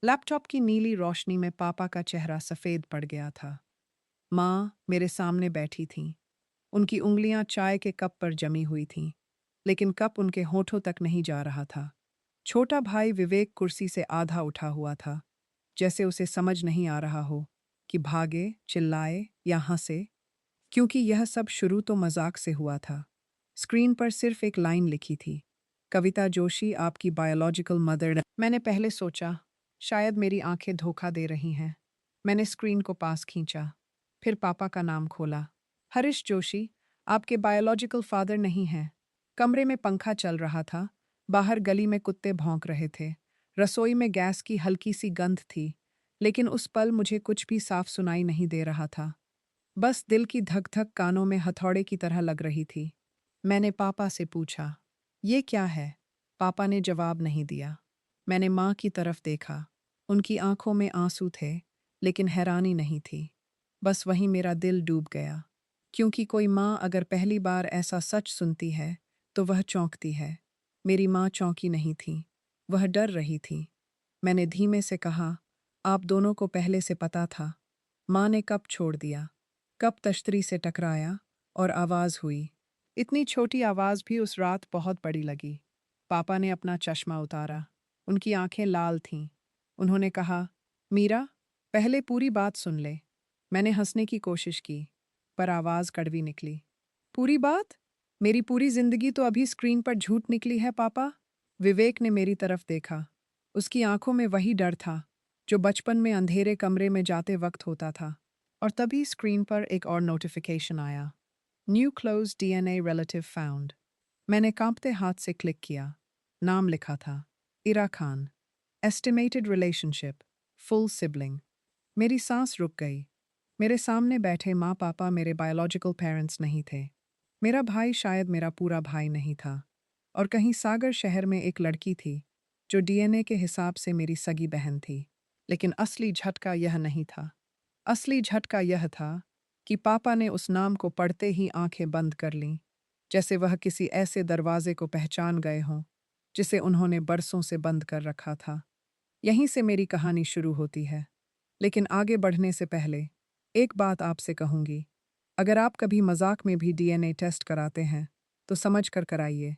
Laptop की नीली रोशनी में पापा का चेहरा सफ़ेद पड़ गया था। माँ मेरे सामने बैठी थीं। उनकी उंगलियां चाय के कप पर जमी हुई थीं, लेकिन कप उनके होठों तक नहीं जा रहा था। छोटा भाई विवेक कुर्सी से आधा उठा हुआ था, जैसे उसे समझ नहीं आ रहा हो कि भागे, चिल्लाए या हंसे, क्योंकि यह सब शुरू तो मजाक से हुआ था। स्क्रीन पर सिर्फ एक लाइन लिखी थी, कविता जोशी आपकी बायोलॉजिकल मदर। मैंने पहले सोचा शायद मेरी आंखें धोखा दे रही हैं। मैंने स्क्रीन को पास खींचा, फिर पापा का नाम खोला। हरीश जोशी, आपके बायोलॉजिकल फादर नहीं हैं। कमरे में पंखा चल रहा था, बाहर गली में कुत्ते भौंक रहे थे, रसोई में गैस की हल्की सी गंध थी, लेकिन उस पल मुझे कुछ भी साफ सुनाई नहीं दे रहा था। बस दिल की धक-धक कानों में हथौड़े की तरह लग रही थी। मैंने पापा से पूछा, ये क्या है? पापा ने जवाब नहीं दिया। मैंने माँ की तरफ देखा। उनकी आंखों में आंसू थे, लेकिन हैरानी नहीं थी। बस वहीं मेरा दिल डूब गया। क्योंकि कोई माँ अगर पहली बार ऐसा सच सुनती है, तो वह चौंकती है। मेरी माँ चौंकी नहीं थी। वह डर रही थी। मैंने धीमे से कहा, आप दोनों को पहले से पता था। माँ ने कप छोड़ दिया। कप तश्तरी से टकराया और आवाज़ हुई। इतनी छोटी आवाज़ भी उस रात बहुत बड़ी लगी। पापा ने अपना चश्मा उतारा। उनकी आंखें लाल थीं। उन्होंने कहा, मीरा, पहले पूरी बात सुन ले। मैंने हंसने की कोशिश की, पर आवाज़ कड़वी निकली। पूरी बात? मेरी पूरी जिंदगी तो अभी स्क्रीन पर झूठ निकली है पापा। विवेक ने मेरी तरफ देखा। उसकी आंखों में वही डर था जो बचपन में अंधेरे कमरे में जाते वक्त होता था। और तभी स्क्रीन पर एक और नोटिफिकेशन आया, new close DNA relative found. मैंने कांपते हाथ से क्लिक किया। नाम लिखा था, Ira Khan. Estimated relationship, full sibling. मेरी सांस रुक गई। मेरे सामने बैठे माँ पापा मेरे बायोलॉजिकल पेरेंट्स नहीं थे। मेरा भाई शायद मेरा पूरा भाई नहीं था। और कहीं सागर शहर में एक लड़की थी जो डीएनए के हिसाब से मेरी सगी बहन थी। लेकिन असली झटका यह नहीं था। असली झटका यह था कि पापा ने उस नाम को पढ़ते ही आंखें बंद कर लीं, जैसे वह किसी ऐसे दरवाजे को पहचान गए हों जिसे उन्होंने बरसों से बंद कर रखा था। यहीं से मेरी कहानी शुरू होती है। लेकिन आगे बढ़ने से पहले एक बात आपसे कहूंगी। अगर आप कभी मजाक में भी डीएनए टेस्ट कराते हैं, तो समझ कर कराइए।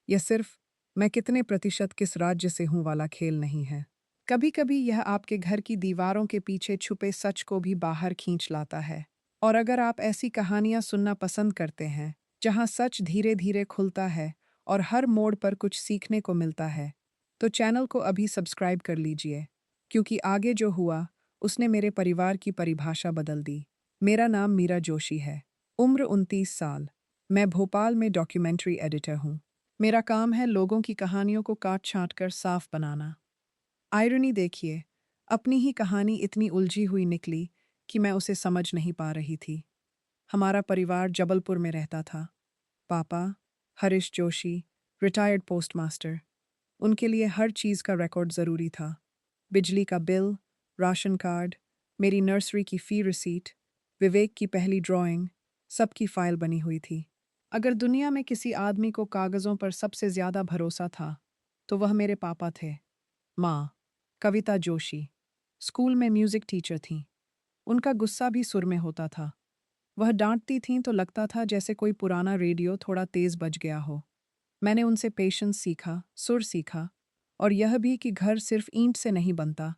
यह सिर्फ मैं कितने प्रतिशत किस राज्य से हूं वाला खेल नहीं है। कभी-कभी यह आपके घर की दीवारों के पीछे छुपे सच को भी बाहर खींच लाता है। और अगर आप ऐसी कहानियां सुनना पसंद करते हैं, जहां सच धीरे-धीरे खुलता है और हर मोड़ पर कुछ सीखने को मिलता है, तो चैनल को अभी सब्सक्राइब कर लीजिए, क्योंकि आगे जो हुआ, उसने मेरे परिवार की परिभाषा बदल दी। मेरा नाम मीरा जोशी है। उम्र 29 साल। मैं भोपाल में डॉक्यूमेंट्री एडिटर हूँ। मेरा काम है लोगों की कहानियों को काट-छाँट कर साफ बनाना। आयरनी देखिए, अपनी ही कहानी इतनी उलझी हुई निकली कि मैं उसे समझ नहीं पा रही थी। हमारा परिवार जबलपुर में रहता था। पापा, हरीश जोशी, रिटायर्ड पोस्टमास्टर। उनके लिए हर चीज़ का रिकॉर्ड ज़रूरी था। बिजली का बिल, राशन कार्ड, मेरी नर्सरी की फ़ी रिसीट, विवेक की पहली ड्राइंग, सबकी फ़ाइल बनी हुई थी। अगर दुनिया में किसी आदमी को कागज़ों पर सबसे ज़्यादा भरोसा था, तो वह मेरे पापा थे। माँ, कविता जोशी, स्कूल में म्यूजिक टीचर थीं। उनका गुस्सा भी सुर में होता था। वह डांटती थीं तो लगता था जैसे कोई पुराना रेडियो थोड़ा तेज बज गया हो। मैंने उनसे पेशेंस सीखा, सुर सीखा, और यह भी कि घर सिर्फ ईंट से नहीं बनता,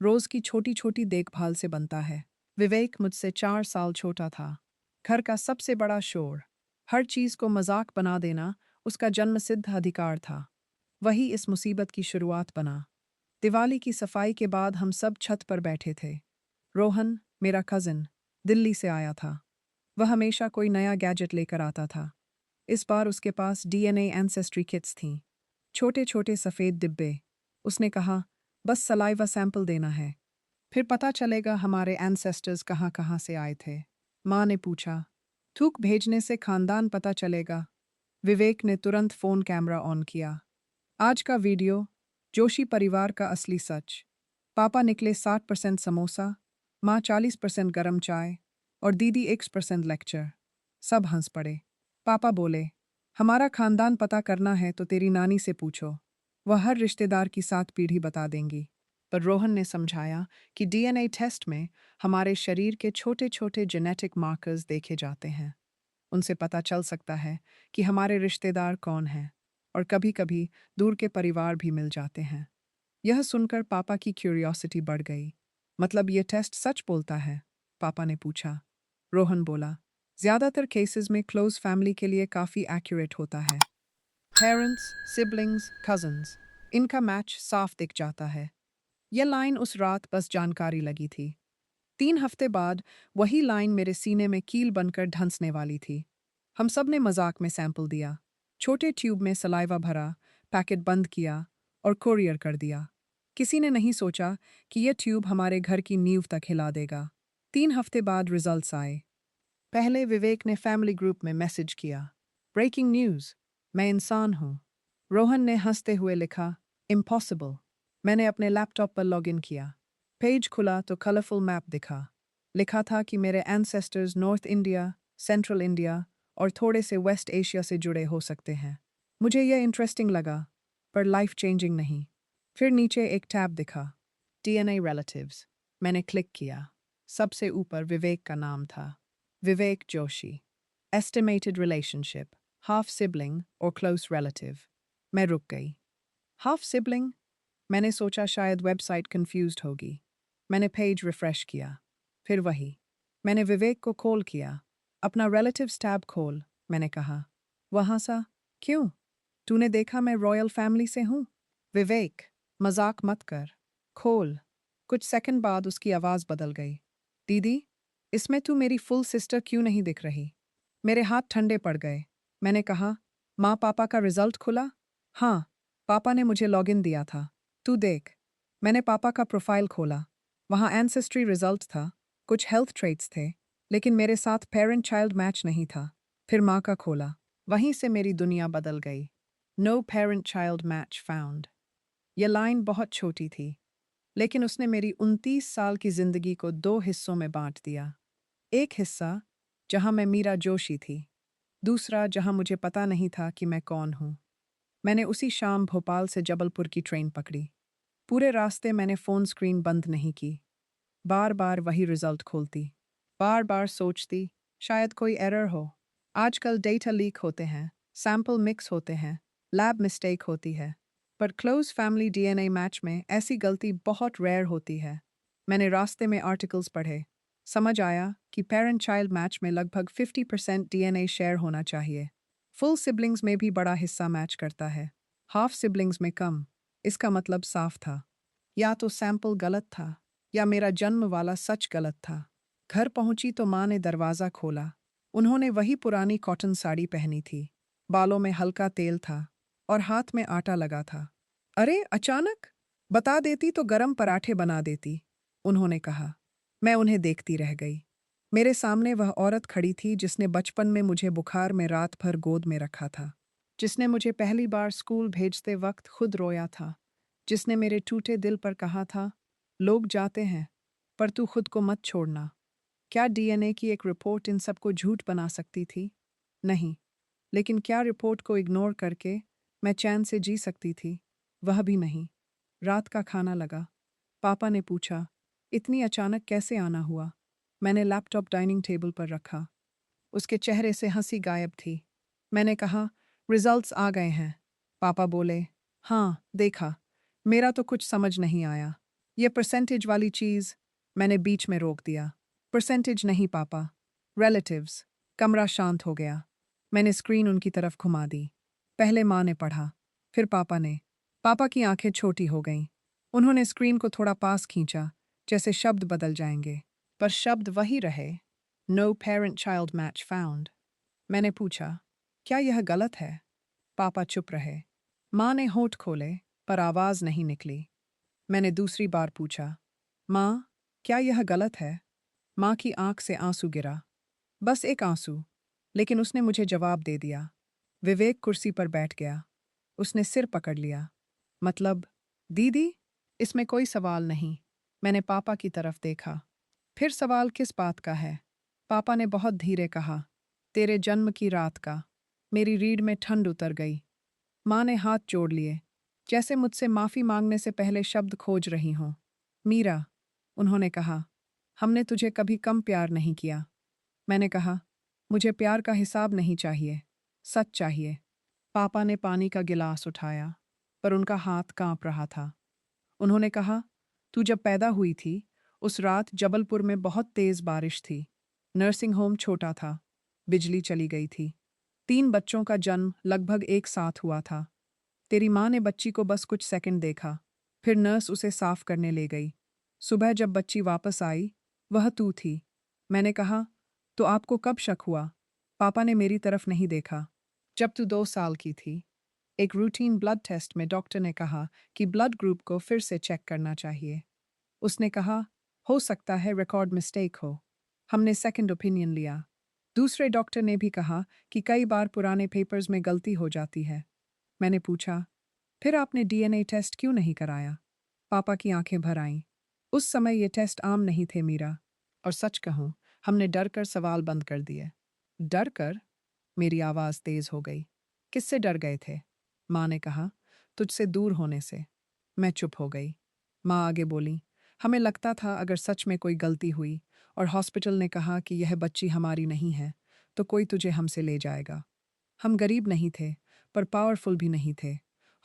रोज की छोटी छोटी देखभाल से बनता है। विवेक मुझसे 4 साल छोटा था। घर का सबसे बड़ा शोर, हर चीज को मजाक बना देना उसका जन्मसिद्ध अधिकार था। वही इस मुसीबत की शुरुआत बना। दिवाली की सफाई के बाद हम सब छत पर बैठे थे। रोहन, मेरा कजिन, दिल्ली से आया था। वह हमेशा कोई नया गैजेट लेकर आता था। इस बार उसके पास डीएनए एंसेस्ट्री किट्स थीं, छोटे छोटे सफ़ेद डिब्बे। उसने कहा, बस सलाइवा सैंपल देना है, फिर पता चलेगा हमारे एंसेस्टर्स कहाँ कहाँ से आए थे। माँ ने पूछा, थूक भेजने से खानदान पता चलेगा? विवेक ने तुरंत फ़ोन कैमरा ऑन किया। आज का वीडियो, जोशी परिवार का असली सच। पापा निकले 60% समोसा, माँ 40% गरम चाय और दीदी 1% लेक्चर। सब हंस पड़े। पापा बोले, हमारा खानदान पता करना है तो तेरी नानी से पूछो। वह हर रिश्तेदार की 7 पीढ़ी बता देंगी। पर रोहन ने समझाया कि डीएनए टेस्ट में हमारे शरीर के छोटे छोटे जेनेटिक मार्कर्स देखे जाते हैं। उनसे पता चल सकता है कि हमारे रिश्तेदार कौन हैं, और कभी-कभी दूर के परिवार भी मिल जाते हैं। यह सुनकर पापा की क्यूरियोसिटी बढ़ गई। मतलब ये टेस्ट सच बोलता है? पापा ने पूछा। रोहन बोला, ज्यादातर केसेस में क्लोज फैमिली के लिए काफी एक्यूरेट होता है। पेरेंट्स, सिबलिंग्स, कजन्स, इनका मैच साफ दिख जाता है। यह लाइन उस रात बस जानकारी लगी थी। 3 हफ्ते बाद वही लाइन मेरे सीने में कील बनकर ढंसने वाली थी। हम सब ने मजाक में सैंपल दिया। छोटे ट्यूब में सलाइवा भरा, पैकेट बंद किया और कोरियर कर दिया। किसी ने नहीं सोचा कि यह ट्यूब हमारे घर की नींव तक हिला देगा। 3 हफ्ते बाद रिजल्ट्स आए। पहले विवेक ने फैमिली ग्रुप में मैसेज किया, ब्रेकिंग न्यूज़, मैं इंसान हूँ। रोहन ने हंसते हुए लिखा, इम्पॉसिबल। मैंने अपने लैपटॉप पर लॉगिन किया। पेज खुला तो कलरफुल मैप दिखा। लिखा था कि मेरे ancestors north India, central India और थोड़े से वेस्ट एशिया से जुड़े हो सकते हैं। मुझे यह इंटरेस्टिंग लगा, पर लाइफ चेंजिंग नहीं। फिर नीचे एक टैब दिखा, डीएनए रिलेटिव्स। मैंने क्लिक किया। सबसे ऊपर विवेक का नाम था, Vivek Joshi. Estimated relationship, half sibling और क्लोज रिलेटिव। मैं रुक गई। Half sibling? मैंने सोचा शायद वेबसाइट कंफ्यूज्ड होगी। मैंने पेज रिफ्रेश किया। फिर वही। मैंने विवेक को कॉल किया। अपना रिलेटिव्स टैब खोल, मैंने कहा। वहाँ सा, क्यों? तूने देखा मैं रॉयल फैमिली से हूँ? विवेक, मजाक मत कर। खोल। कुछ सेकंड बाद उसकी आवाज़ बदल गई। दीदी, इसमें तू मेरी फुल सिस्टर क्यों नहीं दिख रही? मेरे हाथ ठंडे पड़ गए। मैंने कहा, माँ पापा का रिजल्ट खुला? हाँ, पापा ने मुझे लॉगिन दिया था। तू देख। मैंने पापा का प्रोफाइल खोला। वहाँ एंसेस्ट्री रिजल्ट था, कुछ हेल्थ ट्रेट्स थे, लेकिन मेरे साथ पेरेंट चाइल्ड मैच नहीं था। फिर माँ का खोला। वहीं से मेरी दुनिया बदल गई। No parent child match found. यह लाइन बहुत छोटी थी, लेकिन उसने मेरी 29 साल की जिंदगी को 2 हिस्सों में बांट दिया। एक हिस्सा जहां मैं मीरा जोशी थी, दूसरा जहां मुझे पता नहीं था कि मैं कौन हूं। मैंने उसी शाम भोपाल से जबलपुर की ट्रेन पकड़ी। पूरे रास्ते मैंने फ़ोन स्क्रीन बंद नहीं की। बार बार वही रिजल्ट खोलती। बार बार सोचती, शायद कोई एरर हो। आजकल डेटा लीक होते हैं, सैंपल मिक्स होते हैं, लैब मिस्टेक होती है। पर क्लोज फैमिली डीएनए मैच में ऐसी गलती बहुत रेयर होती है। मैंने रास्ते में आर्टिकल्स पढ़े। समझ आया कि पेरेंट चाइल्ड मैच में लगभग 50% डीएनए शेयर होना चाहिए। फुल सिबलिंग्स में भी बड़ा हिस्सा मैच करता है, हाफ सिबलिंग्स में कम। इसका मतलब साफ था, या तो सैंपल गलत था या मेरा जन्म वाला सच गलत था। घर पहुंची तो माँ ने दरवाज़ा खोला। उन्होंने वही पुरानी कॉटन साड़ी पहनी थी। बालों में हल्का तेल था और हाथ में आटा लगा था। अरे अचानक? बता देती तो गरम पराठे बना देती, उन्होंने कहा। मैं उन्हें देखती रह गई। मेरे सामने वह औरत खड़ी थी जिसने बचपन में मुझे बुखार में रात भर गोद में रखा था, जिसने मुझे पहली बार स्कूल भेजते वक्त खुद रोया था, जिसने मेरे टूटे दिल पर कहा था, लोग जाते हैं पर तू खुद को मत छोड़ना। क्या डीएनए की एक रिपोर्ट इन सबको झूठ बना सकती थी? नहीं। लेकिन क्या रिपोर्ट को इग्नोर करके मैं चैन से जी सकती थी? वह भी नहीं। रात का खाना लगा। पापा ने पूछा, इतनी अचानक कैसे आना हुआ? मैंने लैपटॉप डाइनिंग टेबल पर रखा। उसके चेहरे से हंसी गायब थी। मैंने कहा, रिजल्ट्स आ गए हैं। पापा बोले, हाँ, देखा। मेरा तो कुछ समझ नहीं आया। ये परसेंटेज वाली चीज़। मैंने बीच में रोक दिया। परसेंटेज नहीं पापा, रिलेटिव्स। कमरा शांत हो गया। मैंने स्क्रीन उनकी तरफ घुमा दी। पहले माँ ने पढ़ा, फिर पापा ने। पापा की आंखें छोटी हो गईं। उन्होंने स्क्रीन को थोड़ा पास खींचा, जैसे शब्द बदल जाएंगे, पर शब्द वही रहे, no parent child match found. मैंने पूछा, क्या यह गलत है? पापा चुप रहे। माँ ने होंठ खोले, पर आवाज़ नहीं निकली। मैंने दूसरी बार पूछा, माँ, क्या यह गलत है? माँ की आंख से आंसू गिरा। बस एक आंसू, लेकिन उसने मुझे जवाब दे दिया। विवेक कुर्सी पर बैठ गया। उसने सिर पकड़ लिया। मतलब, दीदी, इसमें कोई सवाल नहीं। मैंने पापा की तरफ देखा। फिर सवाल किस बात का है? पापा ने बहुत धीरे कहा, तेरे जन्म की रात का। मेरी रीढ़ में ठंड उतर गई। माँ ने हाथ जोड़ लिए। जैसे मुझसे माफ़ी मांगने से पहले शब्द खोज रही हों। मीरा, उन्होंने कहा, हमने तुझे कभी कम प्यार नहीं किया। मैंने कहा, मुझे प्यार का हिसाब नहीं चाहिए, सच चाहिए। पापा ने पानी का गिलास उठाया, पर उनका हाथ कांप रहा था। उन्होंने कहा, तू जब पैदा हुई थी, उस रात जबलपुर में बहुत तेज बारिश थी। नर्सिंग होम छोटा था, बिजली चली गई थी। 3 बच्चों का जन्म लगभग एक साथ हुआ था। तेरी माँ ने बच्ची को बस कुछ सेकंड देखा, फिर नर्स उसे साफ करने ले गई। सुबह जब बच्ची वापस आई, वह तू थी। मैंने कहा, तो आपको कब शक हुआ? पापा ने मेरी तरफ नहीं देखा। जब तू 2 साल की थी, एक रूटीन ब्लड टेस्ट में डॉक्टर ने कहा कि ब्लड ग्रुप को फिर से चेक करना चाहिए। उसने कहा, हो सकता है रिकॉर्ड मिस्टेक हो। हमने सेकंड ओपिनियन लिया। दूसरे डॉक्टर ने भी कहा कि कई बार पुराने पेपर्स में गलती हो जाती है। मैंने पूछा, फिर आपने डीएनए टेस्ट क्यों नहीं कराया? पापा की आंखें भर आईं। उस समय ये टेस्ट आम नहीं थे मीरा। और सच कहूं, हमने डर कर सवाल बंद कर दिए। डर कर? मेरी आवाज़ तेज हो गई। किससे डर गए थे? माँ ने कहा, तुझसे दूर होने से। मैं चुप हो गई। माँ आगे बोली, हमें लगता था अगर सच में कोई गलती हुई और हॉस्पिटल ने कहा कि यह बच्ची हमारी नहीं है, तो कोई तुझे हमसे ले जाएगा। हम गरीब नहीं थे, पर पावरफुल भी नहीं थे।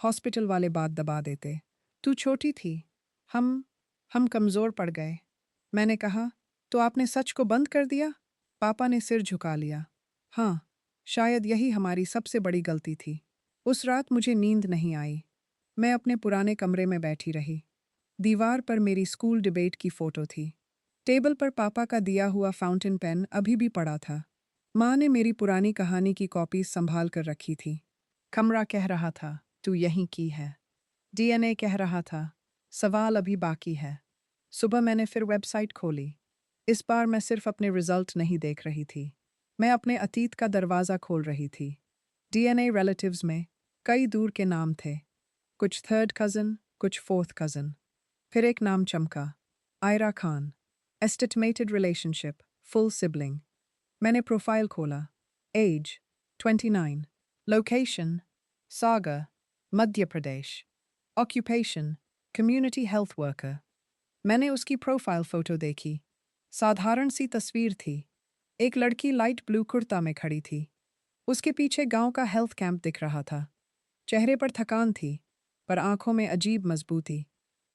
हॉस्पिटल वाले बात दबा देते। तू छोटी थी। हम हम कमज़ोर पड़ गए। मैंने कहा, तो आपने सच को बंद कर दिया? पापा ने सिर झुका लिया। हाँ, शायद यही हमारी सबसे बड़ी गलती थी। उस रात मुझे नींद नहीं आई। मैं अपने पुराने कमरे में बैठी रही। दीवार पर मेरी स्कूल डिबेट की फोटो थी। टेबल पर पापा का दिया हुआ फाउंटेन पेन अभी भी पड़ा था। माँ ने मेरी पुरानी कहानी की कॉपीज संभाल कर रखी थी। कमरा कह रहा था, तू यहीं की है। डीएनए कह रहा था, सवाल अभी बाकी है। सुबह मैंने फिर वेबसाइट खोली। इस बार मैं सिर्फ अपने रिजल्ट नहीं देख रही थी। मैं अपने अतीत का दरवाज़ा खोल रही थी। डीएनए रिलेटिव्स में कई दूर के नाम थे। कुछ थर्ड कज़न, कुछ फोर्थ कज़न। फिर एक नाम चमका, Aira Khan. Estimated relationship, full sibling. मैंने प्रोफाइल खोला। Age 29। Location Sagar, Madhya Pradesh. Occupation community health worker. मैंने उसकी प्रोफाइल फोटो देखी। साधारण सी तस्वीर थी। एक लड़की लाइट ब्लू कुर्ता में खड़ी थी। उसके पीछे गांव का हेल्थ कैंप दिख रहा था। चेहरे पर थकान थी, पर आंखों में अजीब मजबूती।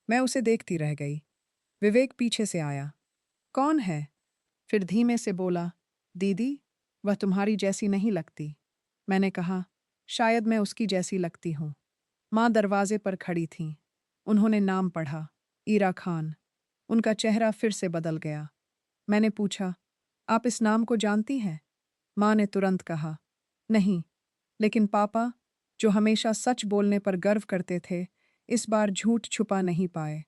मैं उसे देखती रह गई। विवेक पीछे से आया। कौन है? फिर धीमे से बोला, दीदी, वह तुम्हारी जैसी नहीं लगती। मैंने कहा, शायद मैं उसकी जैसी लगती हूँ। माँ दरवाजे पर खड़ी थीं। उन्होंने नाम पढ़ा, ईरा खान। उनका चेहरा फिर से बदल गया। मैंने पूछा, आप इस नाम को जानती हैं? माँ ने तुरंत कहा, नहीं, लेकिन पापा, जो हमेशा सच बोलने पर गर्व करते थे, इस बार झूठ छुपा नहीं पाए।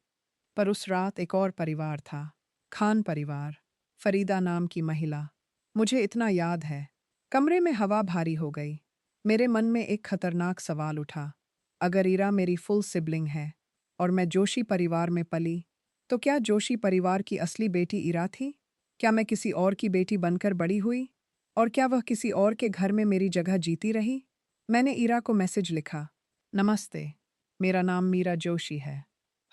पर उस रात एक और परिवार था, खान परिवार। फरीदा नाम की महिला। मुझे इतना याद है। कमरे में हवा भारी हो गई। मेरे मन में एक खतरनाक सवाल उठा। अगर ईरा मेरी फुल सिबलिंग है और मैं जोशी परिवार में पली, तो क्या जोशी परिवार की असली बेटी ईरा थी? क्या मैं किसी और की बेटी बनकर बड़ी हुई? और क्या वह किसी और के घर में मेरी जगह जीती रही? मैंने ईरा को मैसेज लिखा, नमस्ते, मेरा नाम मीरा जोशी है।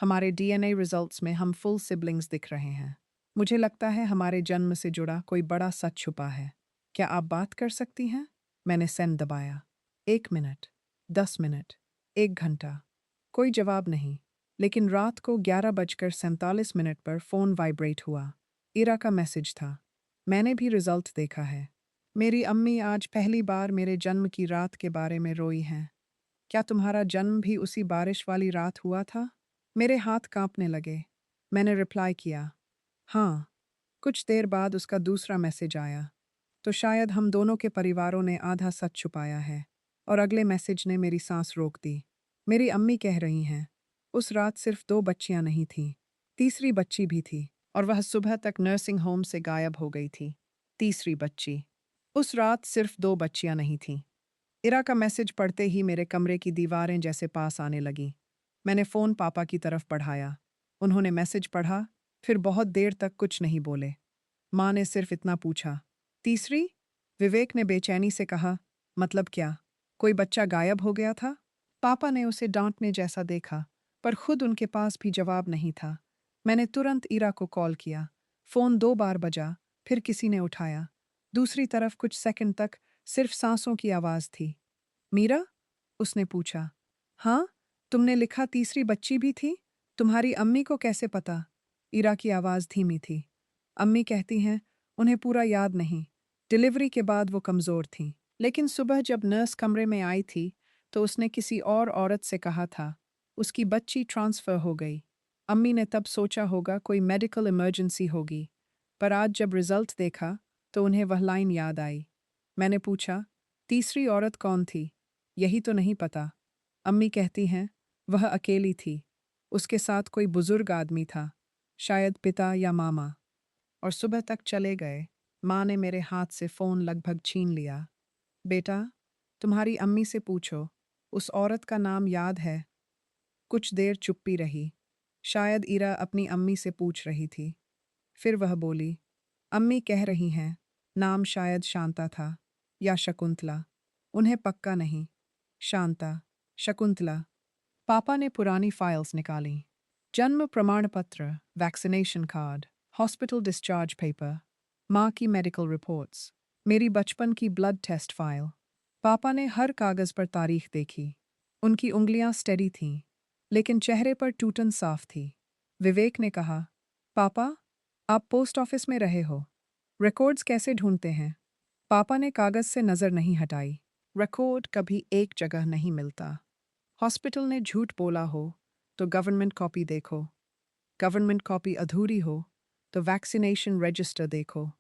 हमारे डीएनए रिजल्ट्स में हम फुल सिबलिंग्स दिख रहे हैं। मुझे लगता है हमारे जन्म से जुड़ा कोई बड़ा सच छुपा है। क्या आप बात कर सकती हैं? मैंने सेंड दबाया। 1 मिनट, 10 मिनट, 1 घंटा। कोई जवाब नहीं। लेकिन रात को 11:47 पर फ़ोन वाइब्रेट हुआ। इरा का मैसेज था। मैंने भी रिजल्ट देखा है। मेरी अम्मी आज पहली बार मेरे जन्म की रात के बारे में रोई हैं। क्या तुम्हारा जन्म भी उसी बारिश वाली रात हुआ था? मेरे हाथ कांपने लगे। मैंने रिप्लाई किया, हाँ। कुछ देर बाद उसका दूसरा मैसेज आया। तो शायद हम दोनों के परिवारों ने आधा सच छुपाया है। और अगले मैसेज ने मेरी सांस रोक दी। मेरी अम्मी कह रही हैं, उस रात सिर्फ 2 बच्चियां नहीं थीं, तीसरी बच्ची भी थी, और वह सुबह तक नर्सिंग होम से गायब हो गई थी। तीसरी बच्ची। उस रात सिर्फ 2 बच्चियां नहीं थीं। इरा का मैसेज पढ़ते ही मेरे कमरे की दीवारें जैसे पास आने लगीं। मैंने फ़ोन पापा की तरफ बढ़ाया। उन्होंने मैसेज पढ़ा, फिर बहुत देर तक कुछ नहीं बोले। माँ ने सिर्फ इतना पूछा, तीसरी? विवेक ने बेचैनी से कहा, मतलब क्या? कोई बच्चा गायब हो गया था? पापा ने उसे डांटने जैसा देखा, पर खुद उनके पास भी जवाब नहीं था। मैंने तुरंत ईरा को कॉल किया। फ़ोन 2 बार बजा, फिर किसी ने उठाया। दूसरी तरफ कुछ सेकंड तक सिर्फ सांसों की आवाज़ थी। मीरा? उसने पूछा। हाँ, तुमने लिखा तीसरी बच्ची भी थी? तुम्हारी अम्मी को कैसे पता? ईरा की आवाज़ धीमी थी। अम्मी कहती हैं, उन्हें पूरा याद नहीं। डिलीवरी के बाद वो कमज़ोर थीं। लेकिन सुबह जब नर्स कमरे में आई थी, तो उसने किसी और औरत से कहा था, उसकी बच्ची ट्रांसफ़र हो गई। अम्मी ने तब सोचा होगा कोई मेडिकल इमरजेंसी होगी। पर आज जब रिज़ल्ट देखा, तो उन्हें वह लाइन याद आई। मैंने पूछा, तीसरी औरत कौन थी? यही तो नहीं पता। अम्मी कहती हैं, वह अकेली थी। उसके साथ कोई बुजुर्ग आदमी था, शायद पिता या मामा। और सुबह तक चले गए। माँ ने मेरे हाथ से फ़ोन लगभग छीन लिया। बेटा, तुम्हारी अम्मी से पूछो, उस औरत का नाम याद है? कुछ देर चुप्पी रही। शायद ईरा अपनी अम्मी से पूछ रही थी। फिर वह बोली, अम्मी कह रही हैं, नाम शायद शांता था या शकुंतला। उन्हें पक्का नहीं। शांता, शकुंतला। पापा ने पुरानी फाइल्स निकाली। जन्म प्रमाण पत्र, vaccination card, hospital discharge paper, माँ की मेडिकल रिपोर्ट्स, मेरी बचपन की ब्लड टेस्ट फाइल। पापा ने हर कागज़ पर तारीख देखी। उनकी उंगलियां स्टेडी थीं, लेकिन चेहरे पर टूटन साफ थी। विवेक ने कहा, पापा, आप पोस्ट ऑफिस में रहे हो। रिकॉर्ड्स कैसे ढूंढते हैं? पापा ने कागज़ से नज़र नहीं हटाई। रिकॉर्ड कभी एक जगह नहीं मिलता। हॉस्पिटल ने झूठ बोला हो, तो गवर्नमेंट कॉपी देखो। गवर्नमेंट कॉपी अधूरी हो, तो वैक्सीनेशन रजिस्टर देखो।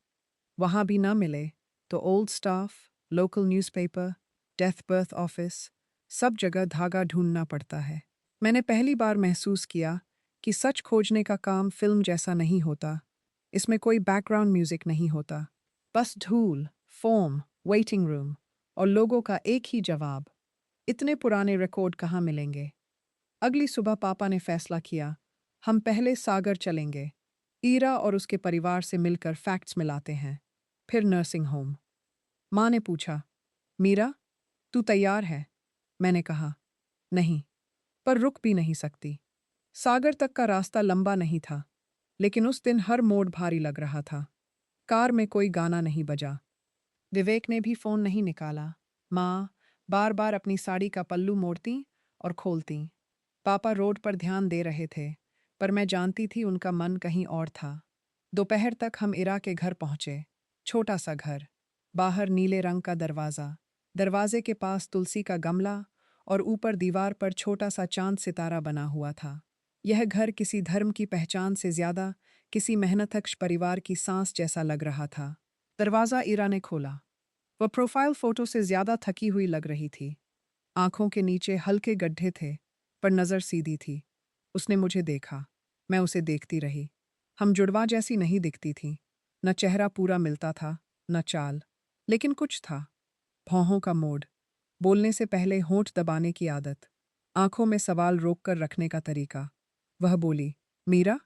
वहाँ भी ना मिले, तो old staff, local newspaper, death birth office, सब जगह धागा ढूंढना पड़ता है। मैंने पहली बार महसूस किया कि सच खोजने का काम फिल्म जैसा नहीं होता। इसमें कोई बैकग्राउंड म्यूजिक नहीं होता। बस धूल, फोम, वेटिंग रूम और लोगों का एक ही जवाब, इतने पुराने रिकॉर्ड कहाँ मिलेंगे? अगली सुबह पापा ने फैसला किया, हम पहले सागर चलेंगे। ईरा और उसके परिवार से मिलकर फैक्ट्स मिलाते हैं। फिर नर्सिंग होम। माँ ने पूछा, मीरा, तू तैयार है? मैंने कहा, नहीं, पर रुक भी नहीं सकती। सागर तक का रास्ता लंबा नहीं था, लेकिन उस दिन हर मोड़ भारी लग रहा था। कार में कोई गाना नहीं बजा। विवेक ने भी फोन नहीं निकाला। माँ बार बार अपनी साड़ी का पल्लू मोड़ती और खोलती। पापा रोड पर ध्यान दे रहे थे, पर मैं जानती थी उनका मन कहीं और था। दोपहर तक हम इरा के घर पहुंचे। छोटा सा घर, बाहर नीले रंग का दरवाज़ा, दरवाजे के पास तुलसी का गमला और ऊपर दीवार पर छोटा सा चांद सितारा बना हुआ था। यह घर किसी धर्म की पहचान से ज्यादा किसी मेहनतकश परिवार की सांस जैसा लग रहा था। दरवाज़ा इरा ने खोला। वह प्रोफाइल फोटो से ज्यादा थकी हुई लग रही थी। आंखों के नीचे हल्के गड्ढे थे, पर नज़र सीधी थी। उसने मुझे देखा। मैं उसे देखती रही। हम जुड़वा जैसी नहीं दिखती थी। न चेहरा पूरा मिलता था, न चाल। लेकिन कुछ था। भौहों का मोड़, बोलने से पहले होंठ दबाने की आदत, आंखों में सवाल रोक कर रखने का तरीका। वह बोली, मीरा?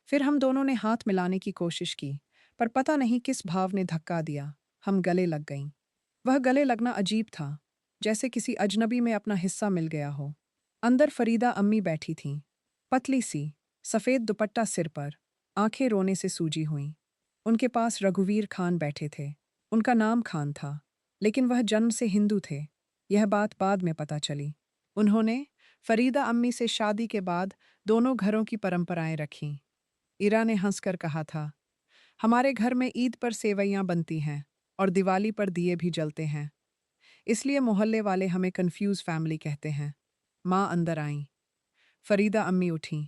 फिर हम दोनों ने हाथ मिलाने की कोशिश की, पर पता नहीं किस भाव ने धक्का दिया। हम गले लग गईं। वह गले लगना अजीब था, जैसे किसी अजनबी में अपना हिस्सा मिल गया हो। अंदर फरीदा अम्मी बैठी थीं, पतली सी, सफ़ेद दुपट्टा सिर पर, आंखें रोने से सूजी हुईं। उनके पास रघुवीर खान बैठे थे। उनका नाम खान था, लेकिन वह जन्म से हिंदू थे। यह बात बाद में पता चली। उन्होंने फरीदा अम्मी से शादी के बाद दोनों घरों की परंपराएं रखीं। इरा ने हंसकर कहा था, हमारे घर में ईद पर सेवैयां बनती हैं और दिवाली पर दिए भी जलते हैं। इसलिए मोहल्ले वाले हमें कंफ्यूज फैमिली कहते हैं। माँ अंदर आईं। फरीदा अम्मी उठीं।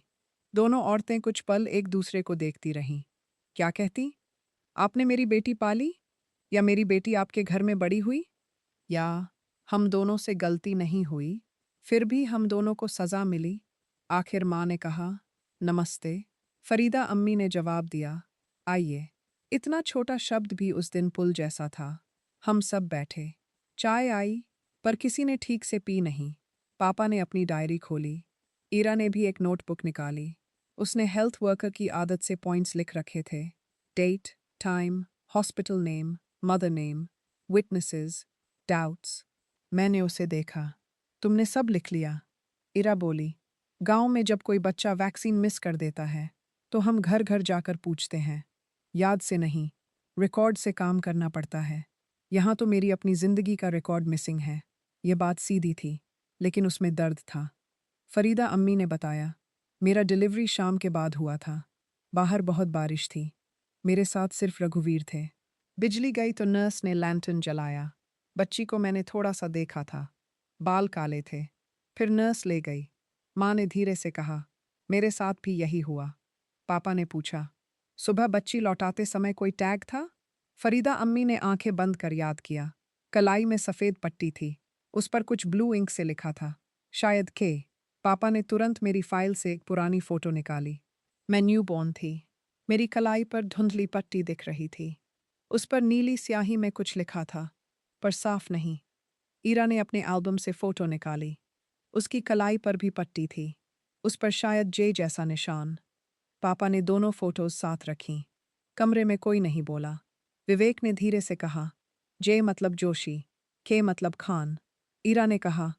दोनों औरतें कुछ पल एक दूसरे को देखती रहीं। क्या कहती? आपने मेरी बेटी पाली? या मेरी बेटी आपके घर में बड़ी हुई? या हम दोनों से गलती नहीं हुई, फिर भी हम दोनों को सज़ा मिली? आखिर माँ ने कहा, नमस्ते। फरीदा अम्मी ने जवाब दिया, आइए। इतना छोटा शब्द भी उस दिन पुल जैसा था। हम सब बैठे। चाय आई, पर किसी ने ठीक से पी नहीं। पापा ने अपनी डायरी खोली। ईरा ने भी एक नोटबुक निकाली। उसने हेल्थ वर्कर की आदत से पॉइंट्स लिख रखे थे। Date, time, hospital name, mother name, witnesses, doubts. मैंने उसे देखा। तुमने सब लिख लिया? इरा बोली। गांव में जब कोई बच्चा वैक्सीन मिस कर देता है तो हम घर घर जाकर पूछते हैं। याद से नहीं, रिकॉर्ड से काम करना पड़ता है। यहाँ तो मेरी अपनी जिंदगी का रिकॉर्ड मिसिंग है। ये बात सीधी थी, लेकिन उसमें दर्द था। फरीदा अम्मी ने बताया, मेरा डिलीवरी शाम के बाद हुआ था। बाहर बहुत बारिश थी। मेरे साथ सिर्फ रघुवीर थे। बिजली गई तो नर्स ने लैंटर्न जलाया। बच्ची को मैंने थोड़ा सा देखा था। बाल काले थे। फिर नर्स ले गई। माँ ने धीरे से कहा, मेरे साथ भी यही हुआ। पापा ने पूछा, सुबह बच्ची लौटाते समय कोई टैग था? फरीदा अम्मी ने आंखें बंद कर याद किया। कलाई में सफ़ेद पट्टी थी। उस पर कुछ ब्लू इंक से लिखा था, शायद के। पापा ने तुरंत मेरी फाइल से एक पुरानी फ़ोटो निकाली। मैं न्यू बॉर्न थी। मेरी कलाई पर धुंधली पट्टी दिख रही थी। उस पर नीली स्याही में कुछ लिखा था, पर साफ नहीं। ईरा ने अपने एल्बम से फ़ोटो निकाली। उसकी कलाई पर भी पट्टी थी। उस पर शायद जे जैसा निशान। पापा ने दोनों फोटोज साथ रखीं। कमरे में कोई नहीं बोला। विवेक ने धीरे से कहा, जे मतलब जोशी, के मतलब खान। ईरा ने कहा,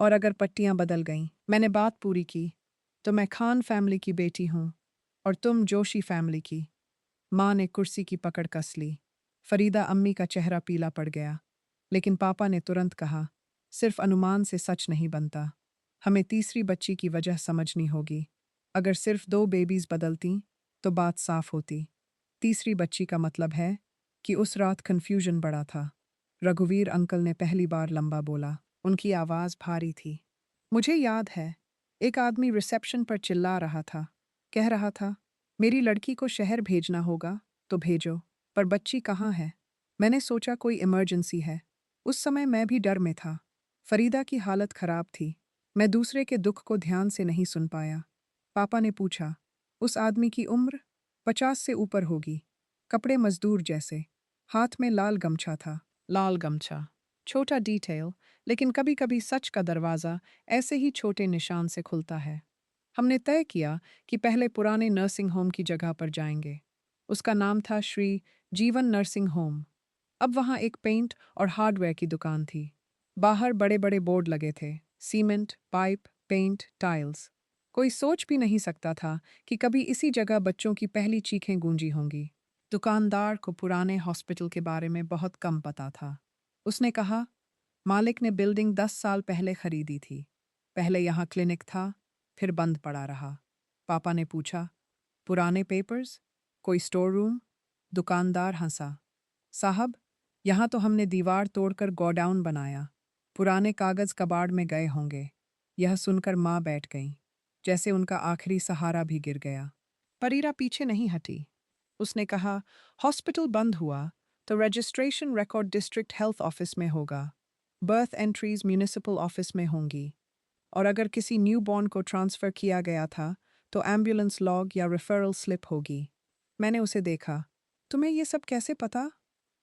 और अगर पट्टियां बदल गईं? मैंने बात पूरी की। तो मैं खान फैमिली की बेटी हूं और तुम जोशी फैमिली की। माँ ने कुर्सी की पकड़ कस ली। फरीदा अम्मी का चेहरा पीला पड़ गया। लेकिन पापा ने तुरंत कहा, सिर्फ अनुमान से सच नहीं बनता। हमें तीसरी बच्ची की वजह समझनी होगी। अगर सिर्फ 2 बेबीज बदलती तो बात साफ होती। तीसरी बच्ची का मतलब है कि उस रात कन्फ्यूजन बढ़ा था। रघुवीर अंकल ने पहली बार लंबा बोला। उनकी आवाज़ भारी थी। मुझे याद है, एक आदमी रिसेप्शन पर चिल्ला रहा था। कह रहा था, मेरी लड़की को शहर भेजना होगा तो भेजो, पर बच्ची कहाँ है? मैंने सोचा कोई इमरजेंसी है। उस समय मैं भी डर में था। फरीदा की हालत खराब थी। मैं दूसरे के दुख को ध्यान से नहीं सुन पाया। पापा ने पूछा, उस आदमी की उम्र? 50 से ऊपर होगी। कपड़े मजदूर जैसे। हाथ में लाल गमछा था। लाल गमछा। छोटा डिटेल, लेकिन कभी कभी सच का दरवाज़ा ऐसे ही छोटे निशान से खुलता है। हमने तय किया कि पहले पुराने नर्सिंग होम की जगह पर जाएंगे। उसका नाम था श्री जीवन नर्सिंग होम। अब वहाँ एक पेंट और हार्डवेयर की दुकान थी। बाहर बड़े बड़े बोर्ड लगे थे, सीमेंट, पाइप, पेंट, टाइल्स। कोई सोच भी नहीं सकता था कि कभी इसी जगह बच्चों की पहली चीखें गूंजी होंगी। दुकानदार को पुराने हॉस्पिटल के बारे में बहुत कम पता था। उसने कहा, मालिक ने बिल्डिंग 10 साल पहले खरीदी थी। पहले यहाँ क्लिनिक था, फिर बंद पड़ा रहा। पापा ने पूछा, पुराने पेपर्स? कोई स्टोर रूम? दुकानदार हंसा। साहब, यहाँ तो हमने दीवार तोड़कर गोडाउन बनाया। पुराने कागज कबाड़ में गए होंगे। यह सुनकर माँ बैठ गई, जैसे उनका आखिरी सहारा भी गिर गया। परीरा पीछे नहीं हटी। उसने कहा, हॉस्पिटल बंद हुआ तो registration record district health office में होगा। बर्थ एंट्रीज म्यूनिसिपल ऑफिस में होंगी। और अगर किसी न्यूबॉर्न को ट्रांसफ़र किया गया था तो एम्बुलेंस लॉग या रेफरल स्लिप होगी। मैंने उसे देखा। तुम्हें ये सब कैसे पता?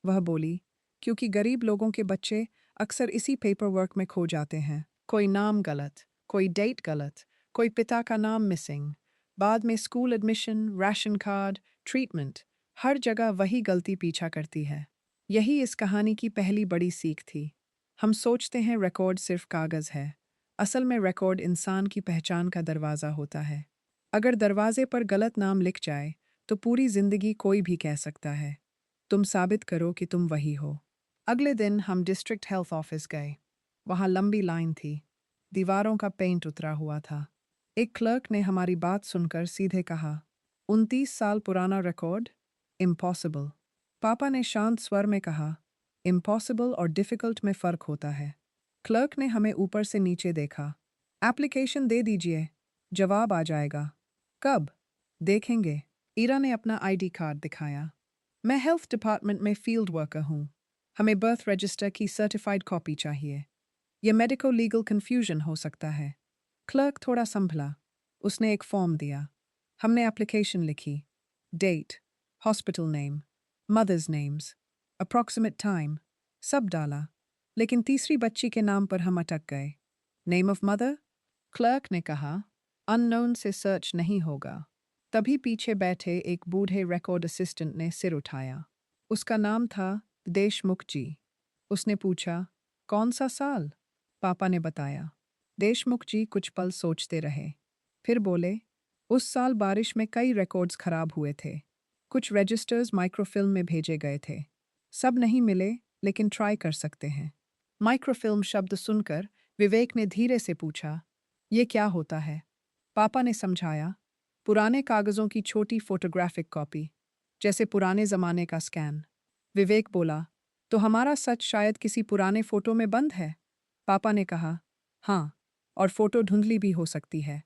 वह बोली, क्योंकि गरीब लोगों के बच्चे अक्सर इसी पेपर वर्क में खो जाते हैं। कोई नाम गलत, कोई डेट गलत, कोई पिता का नाम मिसिंग। बाद में school admission, ration card, treatment, हर जगह वही गलती पीछा करती है। यही इस कहानी की पहली बड़ी सीख थी। हम सोचते हैं रिकॉर्ड सिर्फ कागज़ है। असल में रिकॉर्ड इंसान की पहचान का दरवाज़ा होता है। अगर दरवाजे पर गलत नाम लिख जाए तो पूरी जिंदगी कोई भी कह सकता है, तुम साबित करो कि तुम वही हो। अगले दिन हम डिस्ट्रिक्ट हेल्थ ऑफिस गए। वहाँ लंबी लाइन थी। दीवारों का पेंट उतरा हुआ था। एक क्लर्क ने हमारी बात सुनकर सीधे कहा, 29 साल पुराना रिकॉर्ड? इम्पॉसिबल। पापा ने शांत स्वर में कहा, इम्पॉसिबल और डिफ़िकल्ट में फ़र्क होता है। क्लर्क ने हमें ऊपर से नीचे देखा। एप्लीकेशन दे दीजिए, जवाब आ जाएगा। कब? देखेंगे। ईरा ने अपना आईडी कार्ड दिखाया। मैं हेल्थ डिपार्टमेंट में फील्ड वर्कर हूँ। हमें बर्थ रजिस्टर की सर्टिफाइड कॉपी चाहिए। यह मेडिको लीगल कन्फ्यूजन हो सकता है। क्लर्क थोड़ा संभला। उसने एक फॉर्म दिया। हमने एप्लीकेशन लिखी। Date, hospital name, mother's names, approximate time, सब डाला। लेकिन तीसरी बच्ची के नाम पर हम अटक गए। Name of mother? क्लर्क ने कहा, अननोन से सर्च नहीं होगा। तभी पीछे बैठे एक बूढ़े रिकॉर्ड असिस्टेंट ने सिर उठाया। उसका नाम था देशमुख जी। उसने पूछा, कौन सा साल? पापा ने बताया। देशमुख जी कुछ पल सोचते रहे। फिर बोले, उस साल बारिश में कई रिकॉर्ड्स खराब हुए थे। कुछ रजिस्टर्स माइक्रोफिल्म में भेजे गए थे। सब नहीं मिले, लेकिन ट्राई कर सकते हैं। माइक्रोफिल्म शब्द सुनकर विवेक ने धीरे से पूछा, ये क्या होता है? पापा ने समझाया, पुराने कागजों की छोटी फोटोग्राफिक कॉपी, जैसे पुराने जमाने का स्कैन। विवेक बोला, तो हमारा सच शायद किसी पुराने फोटो में बंद है? पापा ने कहा, हाँ, और फोटो धुंधली भी हो सकती है।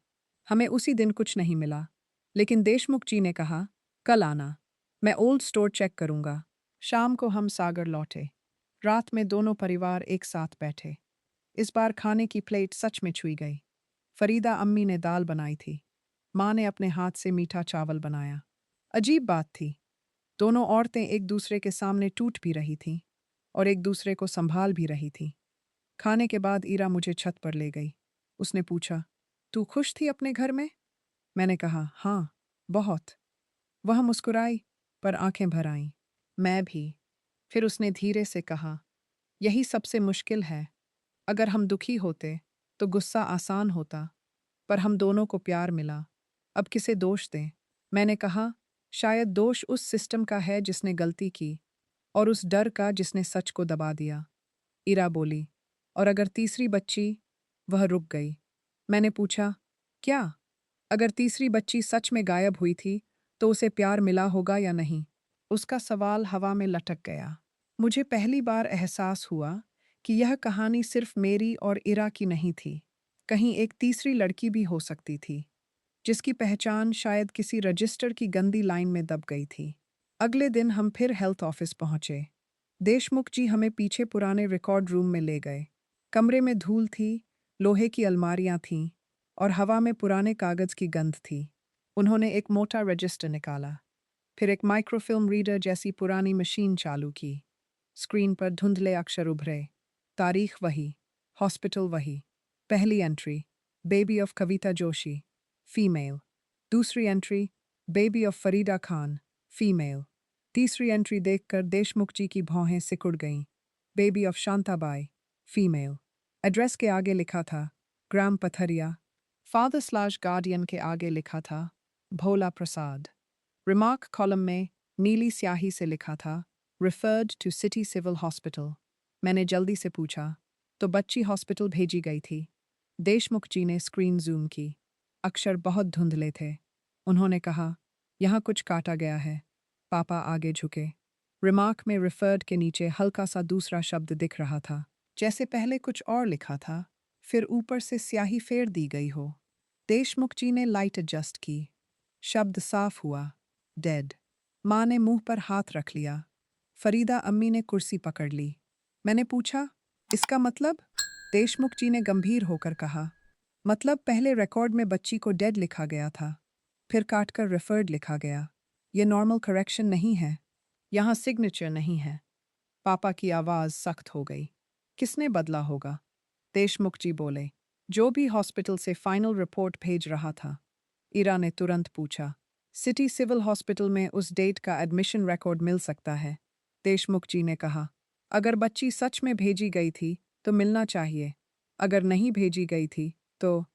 हमें उसी दिन कुछ नहीं मिला। लेकिन देशमुख जी ने कहा, कल आना, मैं ओल्ड स्टोर चेक करूंगा। शाम को हम सागर लौटे। रात में दोनों परिवार एक साथ बैठे। इस बार खाने की प्लेट सच में छुई गई। फरीदा अम्मी ने दाल बनाई थी। माँ ने अपने हाथ से मीठा चावल बनाया। अजीब बात थी, दोनों औरतें एक दूसरे के सामने टूट भी रही थीं और एक दूसरे को संभाल भी रही थीं। खाने के बाद ईरा मुझे छत पर ले गई। उसने पूछा, तू खुश थी अपने घर में? मैंने कहा, हाँ, बहुत। वह मुस्कुराई, पर आंखें भर आईं। मैं भी। फिर उसने धीरे से कहा, यही सबसे मुश्किल है। अगर हम दुखी होते, तो गुस्सा आसान होता, पर हम दोनों को प्यार मिला। अब किसे दोष दें? मैंने कहा, शायद दोष उस सिस्टम का है जिसने गलती की, और उस डर का जिसने सच को दबा दिया। इरा बोली, और अगर तीसरी बच्ची? वह रुक गई। मैंने पूछा, क्या? अगर तीसरी बच्ची सच में गायब हुई थी, तो उसे प्यार मिला होगा या नहीं? उसका सवाल हवा में लटक गया। मुझे पहली बार एहसास हुआ कि यह कहानी सिर्फ मेरी और इरा की नहीं थी। कहीं एक तीसरी लड़की भी हो सकती थी, जिसकी पहचान शायद किसी रजिस्टर की गंदी लाइन में दब गई थी। अगले दिन हम फिर हेल्थ ऑफिस पहुंचे। देशमुख जी हमें पीछे पुराने रिकॉर्ड रूम में ले गए। कमरे में धूल थी, लोहे की अलमारियां थीं, और हवा में पुराने कागज की गंध थी। उन्होंने एक मोटा रजिस्टर निकाला, फिर एक माइक्रोफिल्म रीडर जैसी पुरानी मशीन चालू की। स्क्रीन पर धुंधले अक्षर उभरे। तारीख वही, हॉस्पिटल वही। पहली entry, baby of Kavita Joshi, female. दूसरी entry, baby of Farida Khan, female. तीसरी एंट्री देखकर देशमुख जी की भौहें सिकुड़ गईं। Baby of Shantabai, female. Address के आगे लिखा था ग्राम पथरिया। फादर स्लैश गार्डियन के आगे लिखा था भोला प्रसाद। रिमार्क कॉलम में नीली स्याही से लिखा था referred to city civil hospital. मैंने जल्दी से पूछा, तो बच्ची हॉस्पिटल भेजी गई थी? देशमुख जी ने स्क्रीन जूम की। अक्षर बहुत धुंधले थे। उन्होंने कहा, यहाँ कुछ काटा गया है। पापा आगे झुके। रिमार्क में रिफर्ड के नीचे हल्का सा दूसरा शब्द दिख रहा था, जैसे पहले कुछ और लिखा था, फिर ऊपर से स्याही फेर दी गई हो। देशमुख जी ने लाइट एडजस्ट की। शब्द साफ हुआ, डेड। माँ ने मुंह पर हाथ रख लिया। फरीदा अम्मी ने कुर्सी पकड़ ली। मैंने पूछा, इसका मतलब? देशमुख जी ने गंभीर होकर कहा, मतलब पहले रिकॉर्ड में बच्ची को डेड लिखा गया था, फिर काटकर रेफर्ड लिखा गया। ये नॉर्मल करेक्शन नहीं है। यहाँ सिग्नेचर नहीं है। पापा की आवाज़ सख्त हो गई। किसने बदला होगा? देशमुख जी बोले, जो भी हॉस्पिटल से फाइनल रिपोर्ट भेज रहा था। इरा ने तुरंत पूछा, सिटी सिविल हॉस्पिटल में उस डेट का एडमिशन रिकॉर्ड मिल सकता है? देशमुख जी ने कहा, अगर बच्ची सच में भेजी गई थी तो मिलना चाहिए। अगर नहीं भेजी गई थी तो।